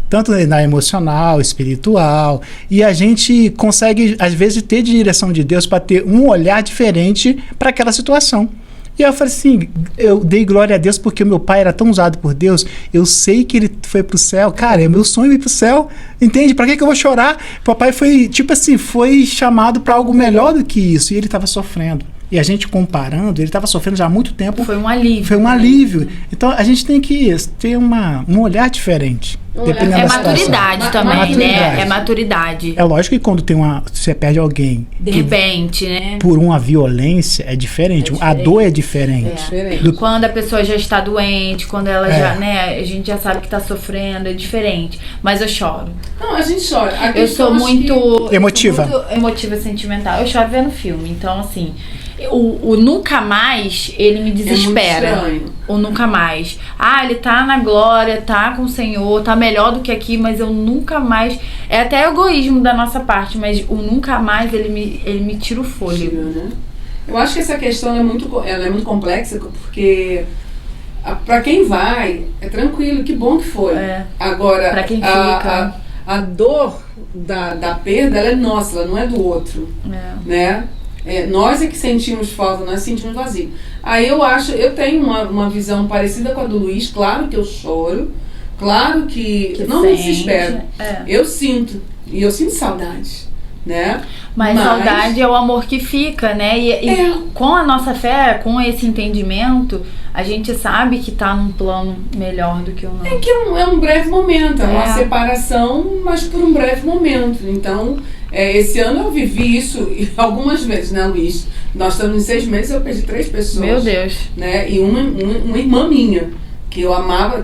Tanto na emocional, espiritual. E a gente consegue, às vezes, ter direção de Deus para ter um olhar diferente para aquela situação. E eu falei assim, eu dei glória a Deus porque o meu pai era tão usado por Deus, eu sei que ele foi pro céu, cara, é meu sonho ir pro céu, entende? Pra que eu vou chorar? Papai foi, tipo assim, foi chamado pra algo melhor do que isso, e ele tava sofrendo. E a gente comparando, ele estava sofrendo já há muito tempo. Foi um alívio. Foi um alívio. Então a gente tem que ter um olhar diferente. Dependendo da maturidade também, né? É maturidade. É lógico que quando você perde alguém. De repente, né? Por uma violência, é diferente. A dor é diferente. Quando a pessoa já está doente, quando ela já, né? A gente já sabe que está sofrendo, é diferente. Mas eu choro. Não, a gente chora. Eu sou muito... emotiva. Muito emotiva, sentimental. Eu choro vendo filme. Então, assim... O nunca mais, ele me desespera. É muito estranho. O nunca mais. Ele tá na glória, tá com o Senhor, tá melhor do que aqui, mas eu nunca mais... É até egoísmo da nossa parte, mas o nunca mais, ele me tira o fôlego. Né? Eu acho que essa questão ela é muito complexa, porque pra quem vai, é tranquilo, que bom que foi. Agora, pra quem fica... a dor da perda, ela é nossa, ela não é do outro. Né? Nós é que sentimos falta, nós sentimos vazio. Aí eu tenho uma visão parecida com a do Luiz. Claro que eu choro, claro que não me desespero. Eu sinto, e eu sinto saudade, né? Mas saudade é o amor que fica, né? E com a nossa fé, com esse entendimento, a gente sabe que tá num plano melhor do que o nosso. Que é um breve momento, é uma separação, mas por um breve momento. Então, esse ano eu vivi isso algumas vezes, né, Luiz? Nós estamos em 6 meses, eu perdi 3 pessoas. Meu Deus. Né? E uma irmã minha, que eu amava,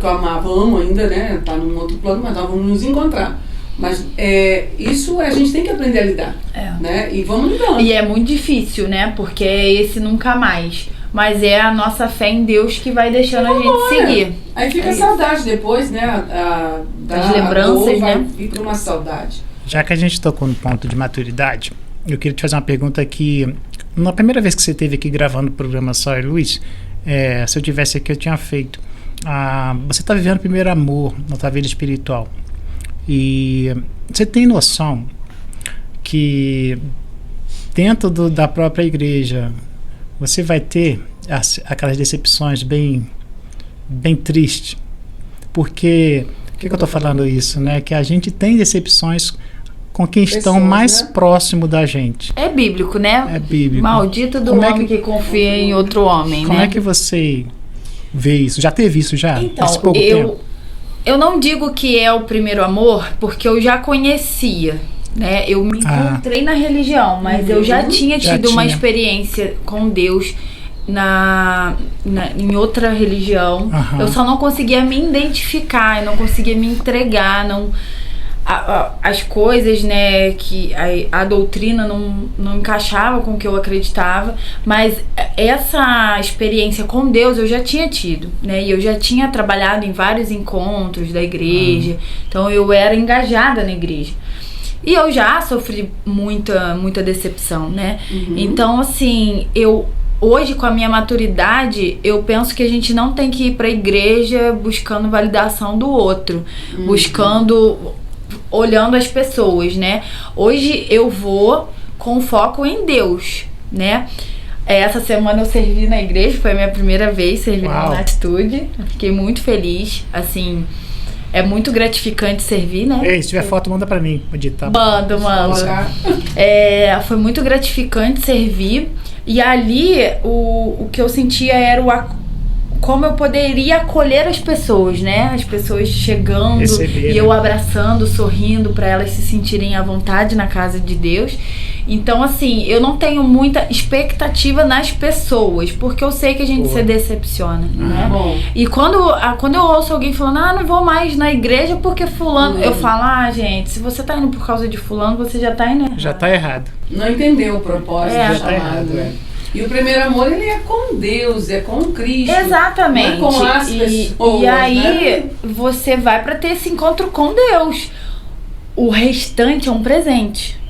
amo ainda, né? Tá num outro plano, mas nós vamos nos encontrar. Mas isso a gente tem que aprender a lidar, né? E vamos lidando. E é muito difícil, né? Porque é esse nunca mais. Mas é a nossa fé em Deus que vai deixando a gente seguir. Aí fica saudade depois, né? As lembranças, vai né? Fica uma saudade. Já que a gente tocou no ponto de maturidade, eu queria te fazer uma pergunta que... Na primeira vez que você esteve aqui gravando o programa Só e Luz, se eu tivesse aqui, eu tinha feito. Você está vivendo o primeiro amor na tua vida espiritual. E você tem noção que dentro da própria igreja você vai ter aquelas decepções bem tristes? Porque, por que eu estou falando isso? Né? Que a gente tem decepções com quem estão mais próximo da gente. É bíblico, né? É bíblico. Maldito do homem que confia em outro homem, Como né? é que você vê isso? Já teve isso já? Então, Há pouco tempo? Eu não digo que é o primeiro amor, porque eu já conhecia. né? Eu me encontrei na religião, mas eu já tinha tido uma experiência com Deus em outra religião. Eu só não conseguia me identificar, eu não conseguia me entregar, as coisas, né, que a doutrina não encaixava com o que eu acreditava, mas essa experiência com Deus eu já tinha tido, né, e eu já tinha trabalhado em vários encontros da igreja, então eu era engajada na igreja. E eu já sofri muita decepção, né? Então, assim, hoje, com a minha maturidade, eu penso que a gente não tem que ir pra igreja buscando validação do outro, olhando as pessoas, né? Hoje eu vou com foco em Deus, né? Essa semana eu servi na igreja, foi a minha primeira vez servindo na Atitude. Eu fiquei muito feliz, assim, é muito gratificante servir, né? Ei, se tiver foto, manda pra mim, editar. Mando. Foi muito gratificante servir. E ali, o que eu sentia era como eu poderia acolher as pessoas, né? As pessoas chegando e eu abraçando, sorrindo para elas se sentirem à vontade na casa de Deus. Então, assim, eu não tenho muita expectativa nas pessoas, porque eu sei que a gente se decepciona, né? E quando eu ouço alguém falando, não vou mais na igreja porque fulano, eu falo, gente, se você tá indo por causa de fulano, você já tá indo errado. Já tá errado. Não entendeu o propósito do chamado. Tá errado, E o primeiro amor, ele é com Deus, é com Cristo. Exatamente. Não é com as pessoas, e aí, né? você vai para ter esse encontro com Deus. O restante é um presente.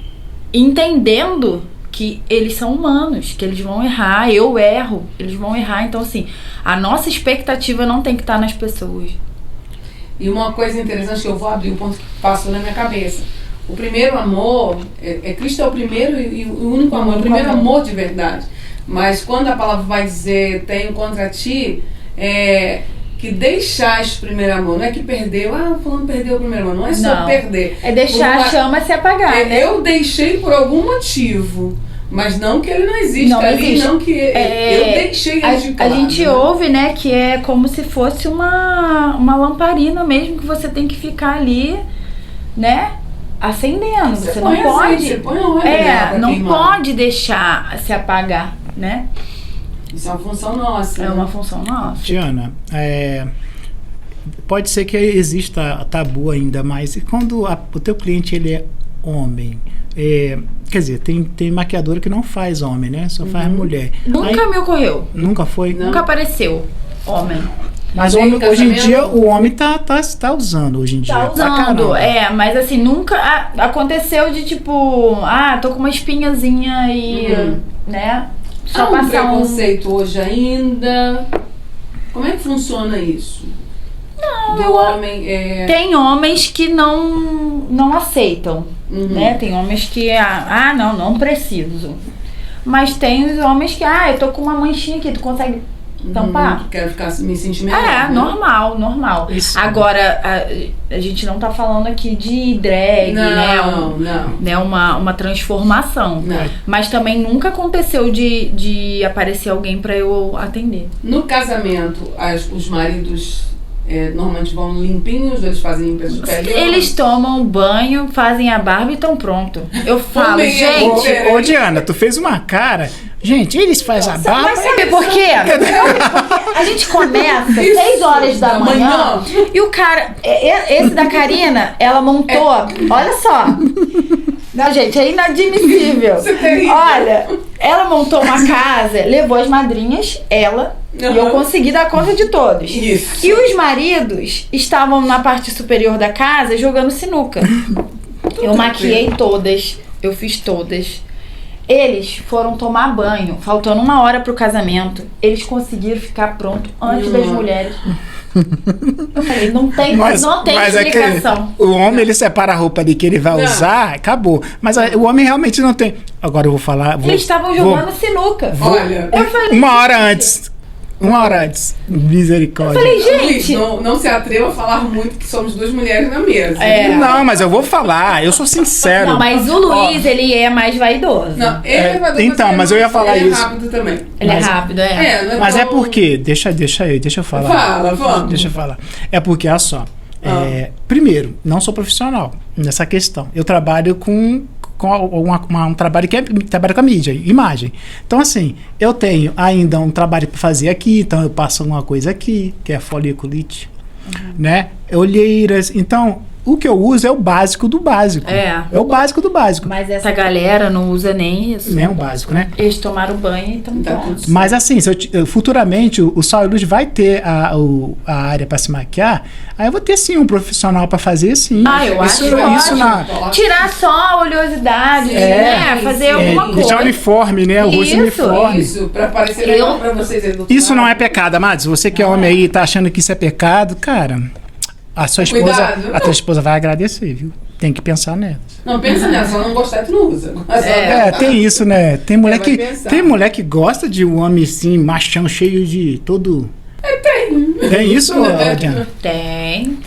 Entendendo que eles são humanos, que eles vão errar, eu erro, eles vão errar. Então, assim, a nossa expectativa não tem que estar nas pessoas. E uma coisa interessante que eu vou abrir um ponto que passou na minha cabeça. O primeiro amor, Cristo é o primeiro e o único amor, o primeiro amor de verdade. Mas quando a palavra vai dizer, tenho contra ti, que deixaste o primeiro amor, não é que perdeu, fulano perdeu o primeiro amor, não é só perder. É deixar a chama se apagar, né? Eu deixei por algum motivo, mas não que ele não existe ali, não que eu deixei ele de lado. A gente ouve, né, que é como se fosse uma lamparina mesmo, que você tem que ficar ali, né, acendendo. Você não pode. Você põe óleo não pode deixar se apagar, né? Isso é uma função nossa. É uma função nossa. Diana, pode ser que exista tabu ainda, mas quando o teu cliente ele é homem, quer dizer, tem maquiadora que não faz homem, né? Só faz mulher. Nunca me ocorreu. Nunca foi? Nunca apareceu homem. Mas hoje em dia o homem tá usando hoje em dia. Tá usando, mas assim, nunca aconteceu de tipo, tô com uma espinhazinha e, né? Só há um preconceito hoje ainda. Como é que funciona isso? Homem tem homens que não aceitam, né? Tem homens que não preciso. Mas tem os homens que eu tô com uma manchinha aqui, tu consegue tampar? Quero me sentir melhor. Normal. Isso. Agora, a gente não tá falando aqui de drag, não. Né? Uma transformação. Não. Mas também nunca aconteceu de aparecer alguém pra eu atender. No casamento, os maridos normalmente vão limpinhos, eles fazem limpeza de pele? Eles tomam banho, fazem a barba e estão pronto. Eu falo, gente... Ô Diana, tu fez uma cara... Gente, eles fazem a barba... Mas sabe por quê? A gente começa 6 horas da manhã e o cara... Esse da Karina, ela montou... Olha só. Não, gente, é inadmissível. Olha, ela montou uma casa, levou as madrinhas, ela... E eu consegui dar conta de todos. Isso. E os maridos estavam na parte superior da casa jogando sinuca. Eu maquiei todas, eu fiz todas. Eles foram tomar banho, faltando 1 hora pro casamento. Eles conseguiram ficar pronto antes das mulheres. Eu falei, não tem explicação. O homem, ele separa a roupa ali que ele vai usar, acabou. Mas o homem realmente não tem. Agora eu vou falar. Eles estavam jogando sinuca. Olha, eu falei, 1 hora antes. 1 hora antes. Misericórdia. Eu falei, gente... Não se atreva a falar muito que somos 2 mulheres na mesa. Não, mas eu vou falar. Eu sou sincero. Não, mas o Luiz, ele é mais vaidoso. Não, ele é vaidoso. Então, mas eu ia falar isso. Ele é rápido também. Ele é rápido, Mas é porque... Deixa eu falar. Fala. Deixa eu falar. É porque, olha só. Primeiro, não sou profissional nessa questão. Eu trabalho com um trabalho que trabalha com a mídia, imagem. Então, assim, eu tenho ainda um trabalho para fazer aqui, então eu passo uma coisa aqui, que é foliculite, né? Olheiras. Então, o que eu uso é o básico do básico. É o básico do básico. Mas essa galera não usa nem isso. Nem o básico, né? Eles tomaram banho e estão prontos. Mas assim, futuramente o Sol e Luz vai ter a área para se maquiar, aí eu vou ter sim um profissional para fazer, sim. Eu acho que tirar só a oleosidade, né? Fazer alguma coisa. Deixar uniforme, né? O rosto uniforme. Isso, para parecer legal para vocês. Isso não é pecado, amados. Você que é homem aí e tá achando que isso é pecado, cara... A tua esposa vai agradecer, viu? Tem que pensar nela. Não, pensa nela, se ela não gostar, tu não usa. Tem isso, né? Tem mulher que gosta de um homem assim, machão, cheio de todo... Tem isso, Diana? Tem.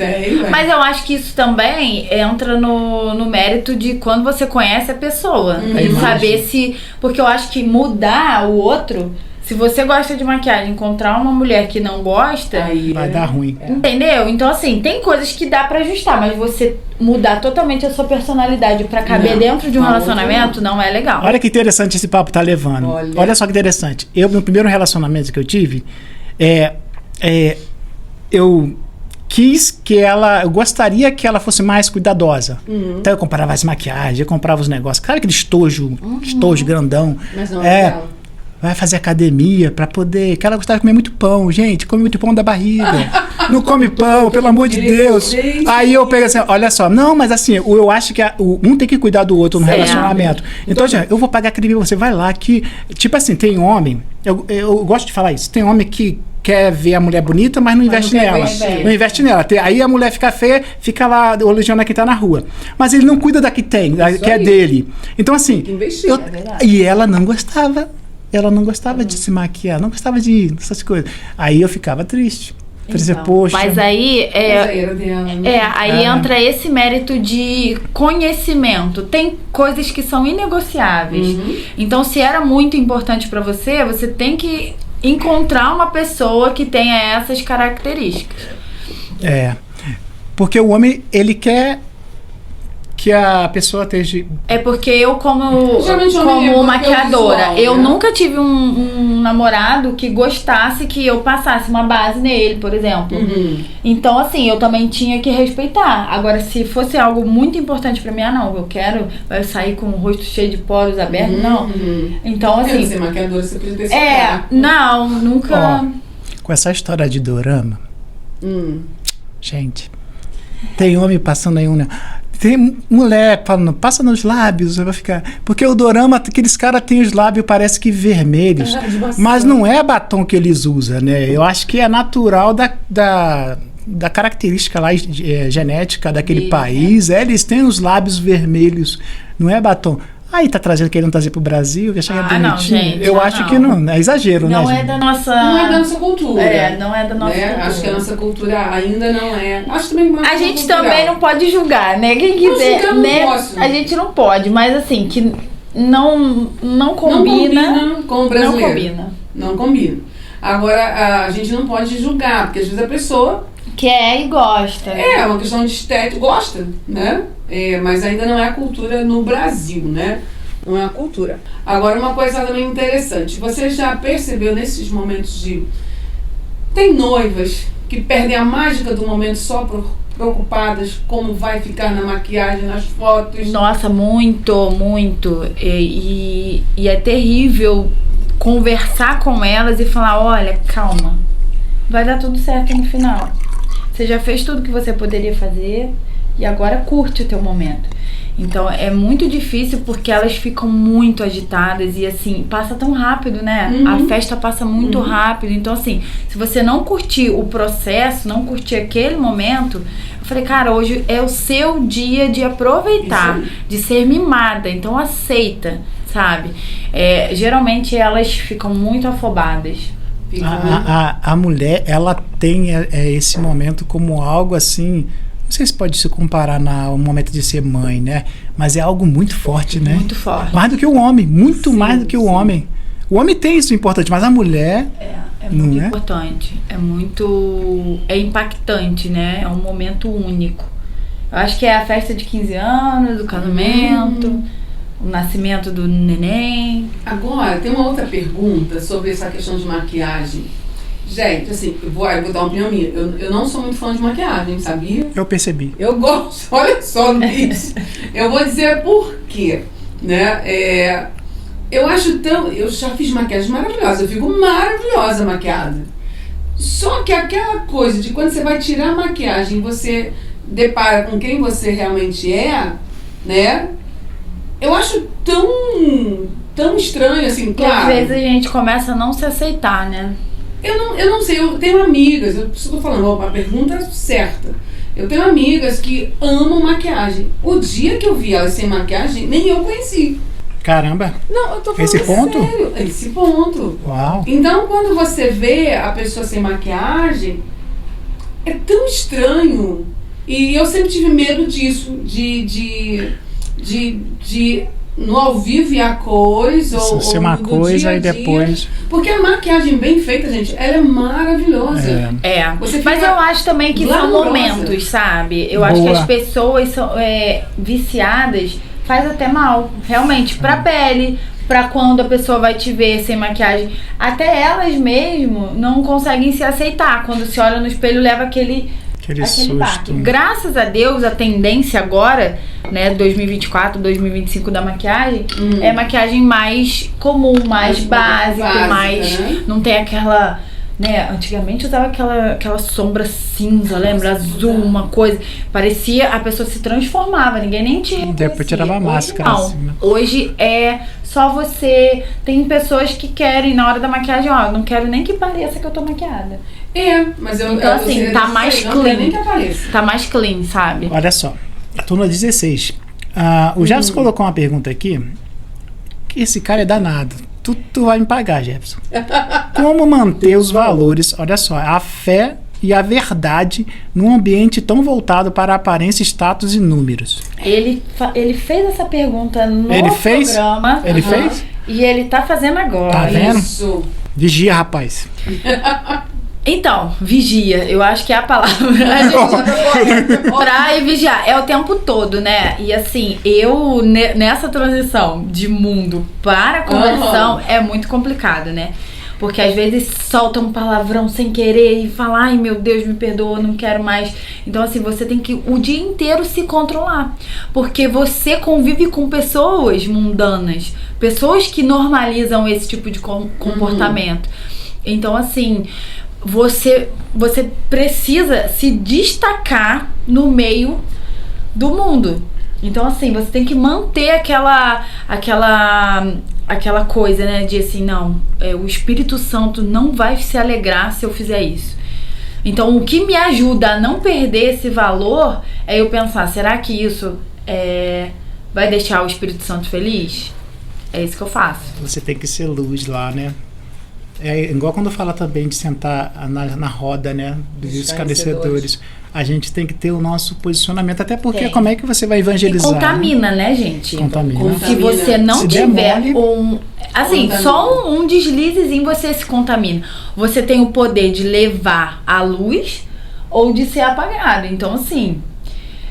Mas eu acho que isso também entra no mérito de quando você conhece a pessoa. E saber se... Porque eu acho que mudar o outro... Se você gosta de maquiagem, encontrar uma mulher que não gosta... Vai dar ruim. Entendeu? Então, assim, tem coisas que dá pra ajustar, mas você mudar totalmente a sua personalidade pra caber dentro de um relacionamento não é legal. Olha que interessante esse papo tá levando. Olha só que interessante. No primeiro relacionamento que eu tive, eu quis que eu gostaria que ela fosse mais cuidadosa. Então eu comprava as maquiagens, eu comprava os negócios. Claro, aquele estojo grandão. Mas não é dela. Vai fazer academia pra poder... Que ela gostava de comer muito pão. Gente, come muito pão da barriga. Não come pão, pelo amor de Deus. Aí eu pego assim, olha só. Não, mas assim, eu acho que um tem que cuidar do outro no relacionamento. Então, gente, eu vou pagar academia, você vai lá que... Tipo assim, tem homem... Eu gosto de falar isso. Tem homem que quer ver a mulher bonita, mas não investe nela. Não investe nela. Aí a mulher fica feia, fica lá elogiando quem tá na rua. Mas ele não cuida da que tem, que é dele. Então, assim... Tem que investir, e ela não gostava. Ela não gostava de se maquiar, não gostava de essas coisas. Aí eu ficava triste. Então, poxa. Mas aí entra esse mérito de conhecimento. Tem coisas que são inegociáveis. Então, se era muito importante pra você, você tem que encontrar uma pessoa que tenha essas características. Porque o homem, ele quer que a pessoa esteja... É porque eu, como maquiadora, eu nunca tive um namorado que gostasse que eu passasse uma base nele, por exemplo. Então, assim, eu também tinha que respeitar. Agora, se fosse algo muito importante pra mim, não, eu quero sair com o rosto cheio de poros abertos, não. Então, assim... Ser maquiadora, você podia ter não, nunca... Com essa história de dorama, gente, tem homem passando aí tem mulher falando, passa nos lábios, vai ficar... Porque o dorama, aqueles caras têm os lábios, parece que vermelhos. Mas não é batom que eles usam, né? Eu acho que é natural da característica lá, genética daquele país. Eles têm os lábios vermelhos, não é batom. Aí tá querendo trazer pro Brasil, que achar que é bonitinho. Não, gente, eu acho que não, é exagero, não, né? Não é da nossa cultura. Não é da nossa cultura. Acho que a nossa cultura ainda não é. Acho também a gente também não pode julgar, né? Quem quiser, né? A gente não pode, mas assim, que não combina com o brasileiro. Não combina. Agora, a gente não pode julgar, porque às vezes a pessoa quer e gosta. É uma questão de estética, gosta, né? Mas ainda não é a cultura no Brasil, né? Não é a cultura. Agora, uma coisa também interessante. Você já percebeu nesses momentos de... Tem noivas que perdem a mágica do momento só preocupadas como vai ficar na maquiagem, nas fotos? Nossa, muito, muito. E é terrível conversar com elas e falar, olha, calma, vai dar tudo certo no final. Você já fez tudo que você poderia fazer e agora curte o teu momento. Então é muito difícil porque elas ficam muito agitadas e assim, passa tão rápido, né? A festa passa muito rápido. Então assim, se você não curtir o processo, não curtir aquele momento, eu falei, cara, hoje é o seu dia de aproveitar, de ser mimada. Então aceita, sabe? Geralmente elas ficam muito afobadas. A mulher, ela tem esse momento como algo assim, não sei se pode se comparar ao momento de ser mãe, né? Mas é algo muito forte, né? Muito forte. Mais do que o homem, mais do que o homem. O homem tem isso importante, mas a mulher... É muito Não é? importante. É impactante, né? É um momento único. Eu acho que é a festa de 15 anos, o casamento, o nascimento do neném. Agora, tem uma outra pergunta sobre essa questão de maquiagem. Gente, assim, eu vou dar uma opinião minha. Eu não sou muito fã de maquiagem, sabia? Eu percebi. Eu gosto, olha só, Luiz. Eu vou dizer por quê, né? Eu acho eu já fiz maquiagem maravilhosa, eu fico maravilhosa maquiada. Só que aquela coisa de quando você vai tirar a maquiagem, você depara com quem você realmente é, né? Eu acho tão estranho, assim, Porque claro. às vezes a gente começa a não se aceitar, né? Eu não sei, eu tenho amigas, eu estou falando, a pergunta é certa. Eu tenho amigas que amam maquiagem. O dia que eu vi elas sem maquiagem, nem eu conheci. Caramba. Não, eu tô falando Esse ponto? sério. Esse ponto. Uau. Então, quando você vê a pessoa sem maquiagem, é tão estranho. E eu sempre tive medo disso, de no ao vivo e a cores, ou Ser uma do coisa dia a e dia. depois... Porque a maquiagem bem feita, gente, ela é maravilhosa. Você fica Mas eu acho também que são glamurosa. momentos, sabe? Eu acho que Boa. as pessoas são viciadas, faz até mal, realmente, pra pele, pra quando a pessoa vai te ver sem maquiagem. Até elas mesmo não conseguem se aceitar. Quando se olha no espelho, leva aquele susto. baque. Graças a Deus, a tendência agora, né, 2024, 2025 da maquiagem, é maquiagem mais comum, mais básica, mais... né? Não tem aquela... Né, antigamente usava aquela sombra cinza, lembra? Azul, uma coisa. Parecia, a pessoa se transformava, ninguém nem te reconhecia. Depois tirava a máscara Não, assim, né? hoje é só você... Tem pessoas que querem, na hora da maquiagem, ó, não quero nem que pareça que eu tô maquiada. Mas eu... Então, assim, tá mais não quero nem que clean. apareça. Tá mais clean, sabe? Olha só, a turma 16. O Jefferson colocou uma pergunta aqui, que esse cara é danado. Tu vai me pagar, Jefferson. Como manter os valores, olha só, a fé e a verdade num ambiente tão voltado para a aparência, status e números? Ele fez essa pergunta no programa. Ele fez? E ele tá fazendo agora. Tá vendo? Isso. Vigia, rapaz. Então, vigia. Eu acho que é a palavra. Orar e vigiar. É o tempo todo, né? E assim, eu nessa transição de mundo para conversão é muito complicado, né? Porque às vezes solta um palavrão sem querer e fala, ai meu Deus, me perdoa, não quero mais. Então assim, você tem que o dia inteiro se controlar. Porque você convive com pessoas mundanas, pessoas que normalizam esse tipo de comportamento. Então assim, você precisa se destacar no meio do mundo. Então assim, você tem que manter aquela coisa, né, de assim, não, o Espírito Santo não vai se alegrar se eu fizer isso. Então, o que me ajuda a não perder esse valor é eu pensar, será que isso vai deixar o Espírito Santo feliz? É isso que eu faço. Você tem que ser luz lá, né? É igual quando fala também de sentar na roda, né, dos esclarecedores. A gente tem que ter o nosso posicionamento, até porque como é que você vai evangelizar? E contamina, né, gente? Contamina. Se você não se tiver demole, assim, só um deslizezinho você se contamina. Você tem o poder de levar a luz ou de ser apagado. Então, assim,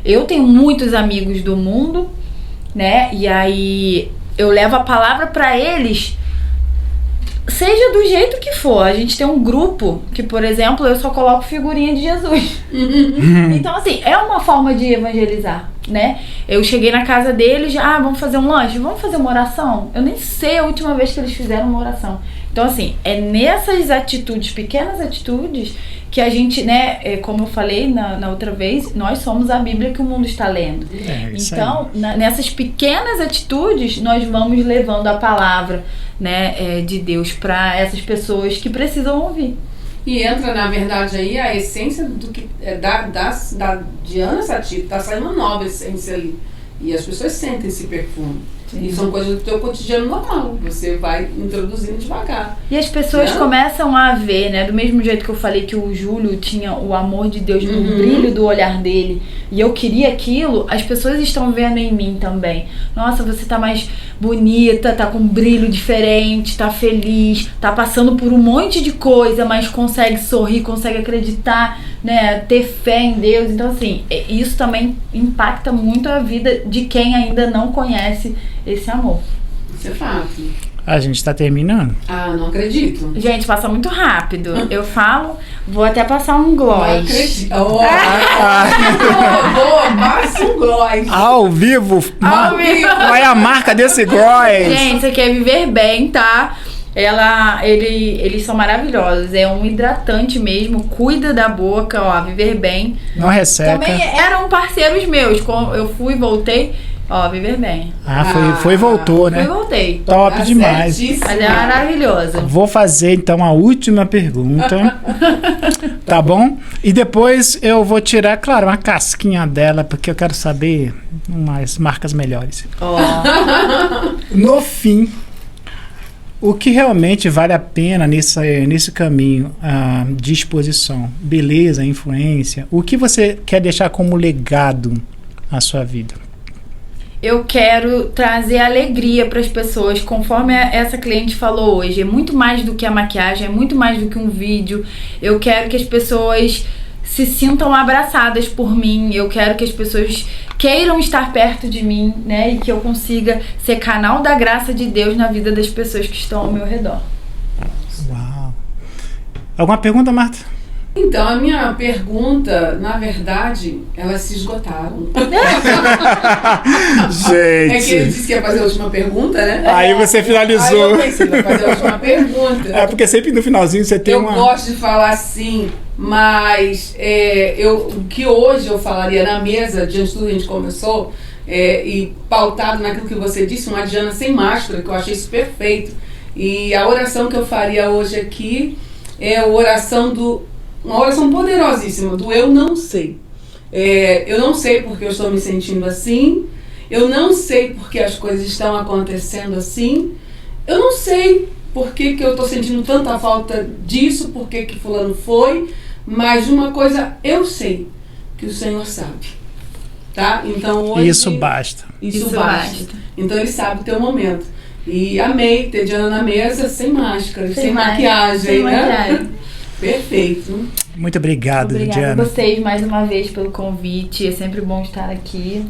eu tenho muitos amigos do mundo, né? E aí eu levo a palavra pra eles, seja do jeito que for. A gente tem um grupo que, por exemplo, eu só coloco figurinha de Jesus. Então, assim, é uma forma de evangelizar, né? Eu cheguei na casa deles, vamos fazer um lanche, vamos fazer uma oração. Eu nem sei a última vez que eles fizeram uma oração. Então, assim, é nessas atitudes, pequenas atitudes, que a gente, né, como eu falei na outra vez, nós somos a Bíblia que o mundo está lendo. Isso então, nessas pequenas atitudes, nós vamos levando a palavra, né, de Deus para essas pessoas que precisam ouvir. E entra, na verdade, aí a essência do que da Diana Satir, tá saindo uma nova essência ali. E as pessoas sentem esse perfume. E são coisas do teu cotidiano normal. Você vai introduzindo devagar. E as pessoas começam a ver, né? Do mesmo jeito que eu falei que o Júlio tinha o amor de Deus no brilho do olhar dele. E eu queria aquilo, as pessoas estão vendo em mim também. Nossa, você tá mais bonita, tá com um brilho diferente, tá feliz, tá passando por um monte de coisa, mas consegue sorrir, consegue acreditar, né? Ter fé em Deus. Então, assim, isso também impacta muito a vida de quem ainda não conhece esse amor. Isso é fato. A gente tá terminando. Ah, não acredito. Gente, passa muito rápido. Eu falo, vou até passar um gloss. Não acredito. Boa, passa um gloss. Ao vivo. Ao vivo. Qual é a marca desse gloss? Gente, isso aqui é Viver Bem, tá? Eles são maravilhosos. É um hidratante mesmo. Cuida da boca, ó. Viver Bem. Não resseca. Também eram parceiros meus. Eu fui e voltei. Ó, Viver Bem. Foi e voltou, né? Fui e voltei. Top Tá demais. certíssimo. Mas é maravilhoso. Vou fazer então a última pergunta. Tá bom? E depois eu vou tirar, claro, uma casquinha dela, porque eu quero saber umas marcas melhores. Ó. No fim, o que realmente vale a pena nesse caminho de exposição? Beleza, influência. O que você quer deixar como legado na sua vida? Eu quero trazer alegria para as pessoas, conforme essa cliente falou hoje. É muito mais do que a maquiagem, é muito mais do que um vídeo. Eu quero que as pessoas se sintam abraçadas por mim. Eu quero que as pessoas queiram estar perto de mim, né? E que eu consiga ser canal da graça de Deus na vida das pessoas que estão ao meu redor. Uau! Alguma pergunta, Marta? Então, a minha pergunta, na verdade, elas se esgotaram. Gente! É que ele disse que ia fazer a última pergunta, né? Aí você finalizou. Aí eu pensei, vai fazer a última pergunta. É porque sempre no finalzinho você tem Eu gosto de falar assim, mas o que hoje eu falaria na mesa, diante de tudo que a gente conversou, e pautado naquilo que você disse, uma Diana sem máscara, que eu achei isso perfeito. E a oração que eu faria hoje aqui é uma oração poderosíssima do eu não sei. Eu não sei porque eu estou me sentindo assim, eu não sei porque as coisas estão acontecendo assim, eu não sei por que eu estou sentindo tanta falta disso, por que fulano foi, mas uma coisa eu sei, que o Senhor sabe. Tá? Então hoje... Isso basta. Isso basta. Então ele sabe o teu momento. E amei ter Diana na mesa sem máscara, sem maquiagem, sem né? maquiagem. Perfeito. Muito obrigado, Obrigada Diana. a vocês mais uma vez pelo convite. É sempre bom estar aqui.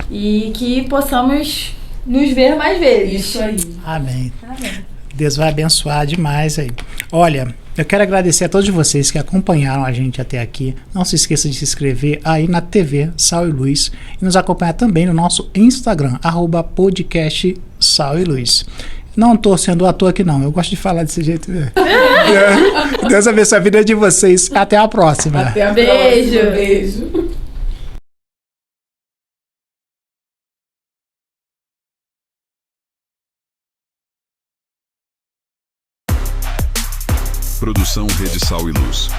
E que possamos nos ver mais vezes. Isso aí. Amém. Amém. Deus vai abençoar demais aí. Olha, eu quero agradecer a todos vocês que acompanharam a gente até aqui. Não se esqueça de se inscrever aí na TV Sal e Luz e nos acompanhar também no nosso Instagram, @podcast Sal e Luz. Não estou sendo ator aqui não, eu gosto de falar desse jeito. Deus abençoe a vida de vocês. Até a próxima. Até a Beijo. próxima. Beijo. Produção Rede Sal e Luz.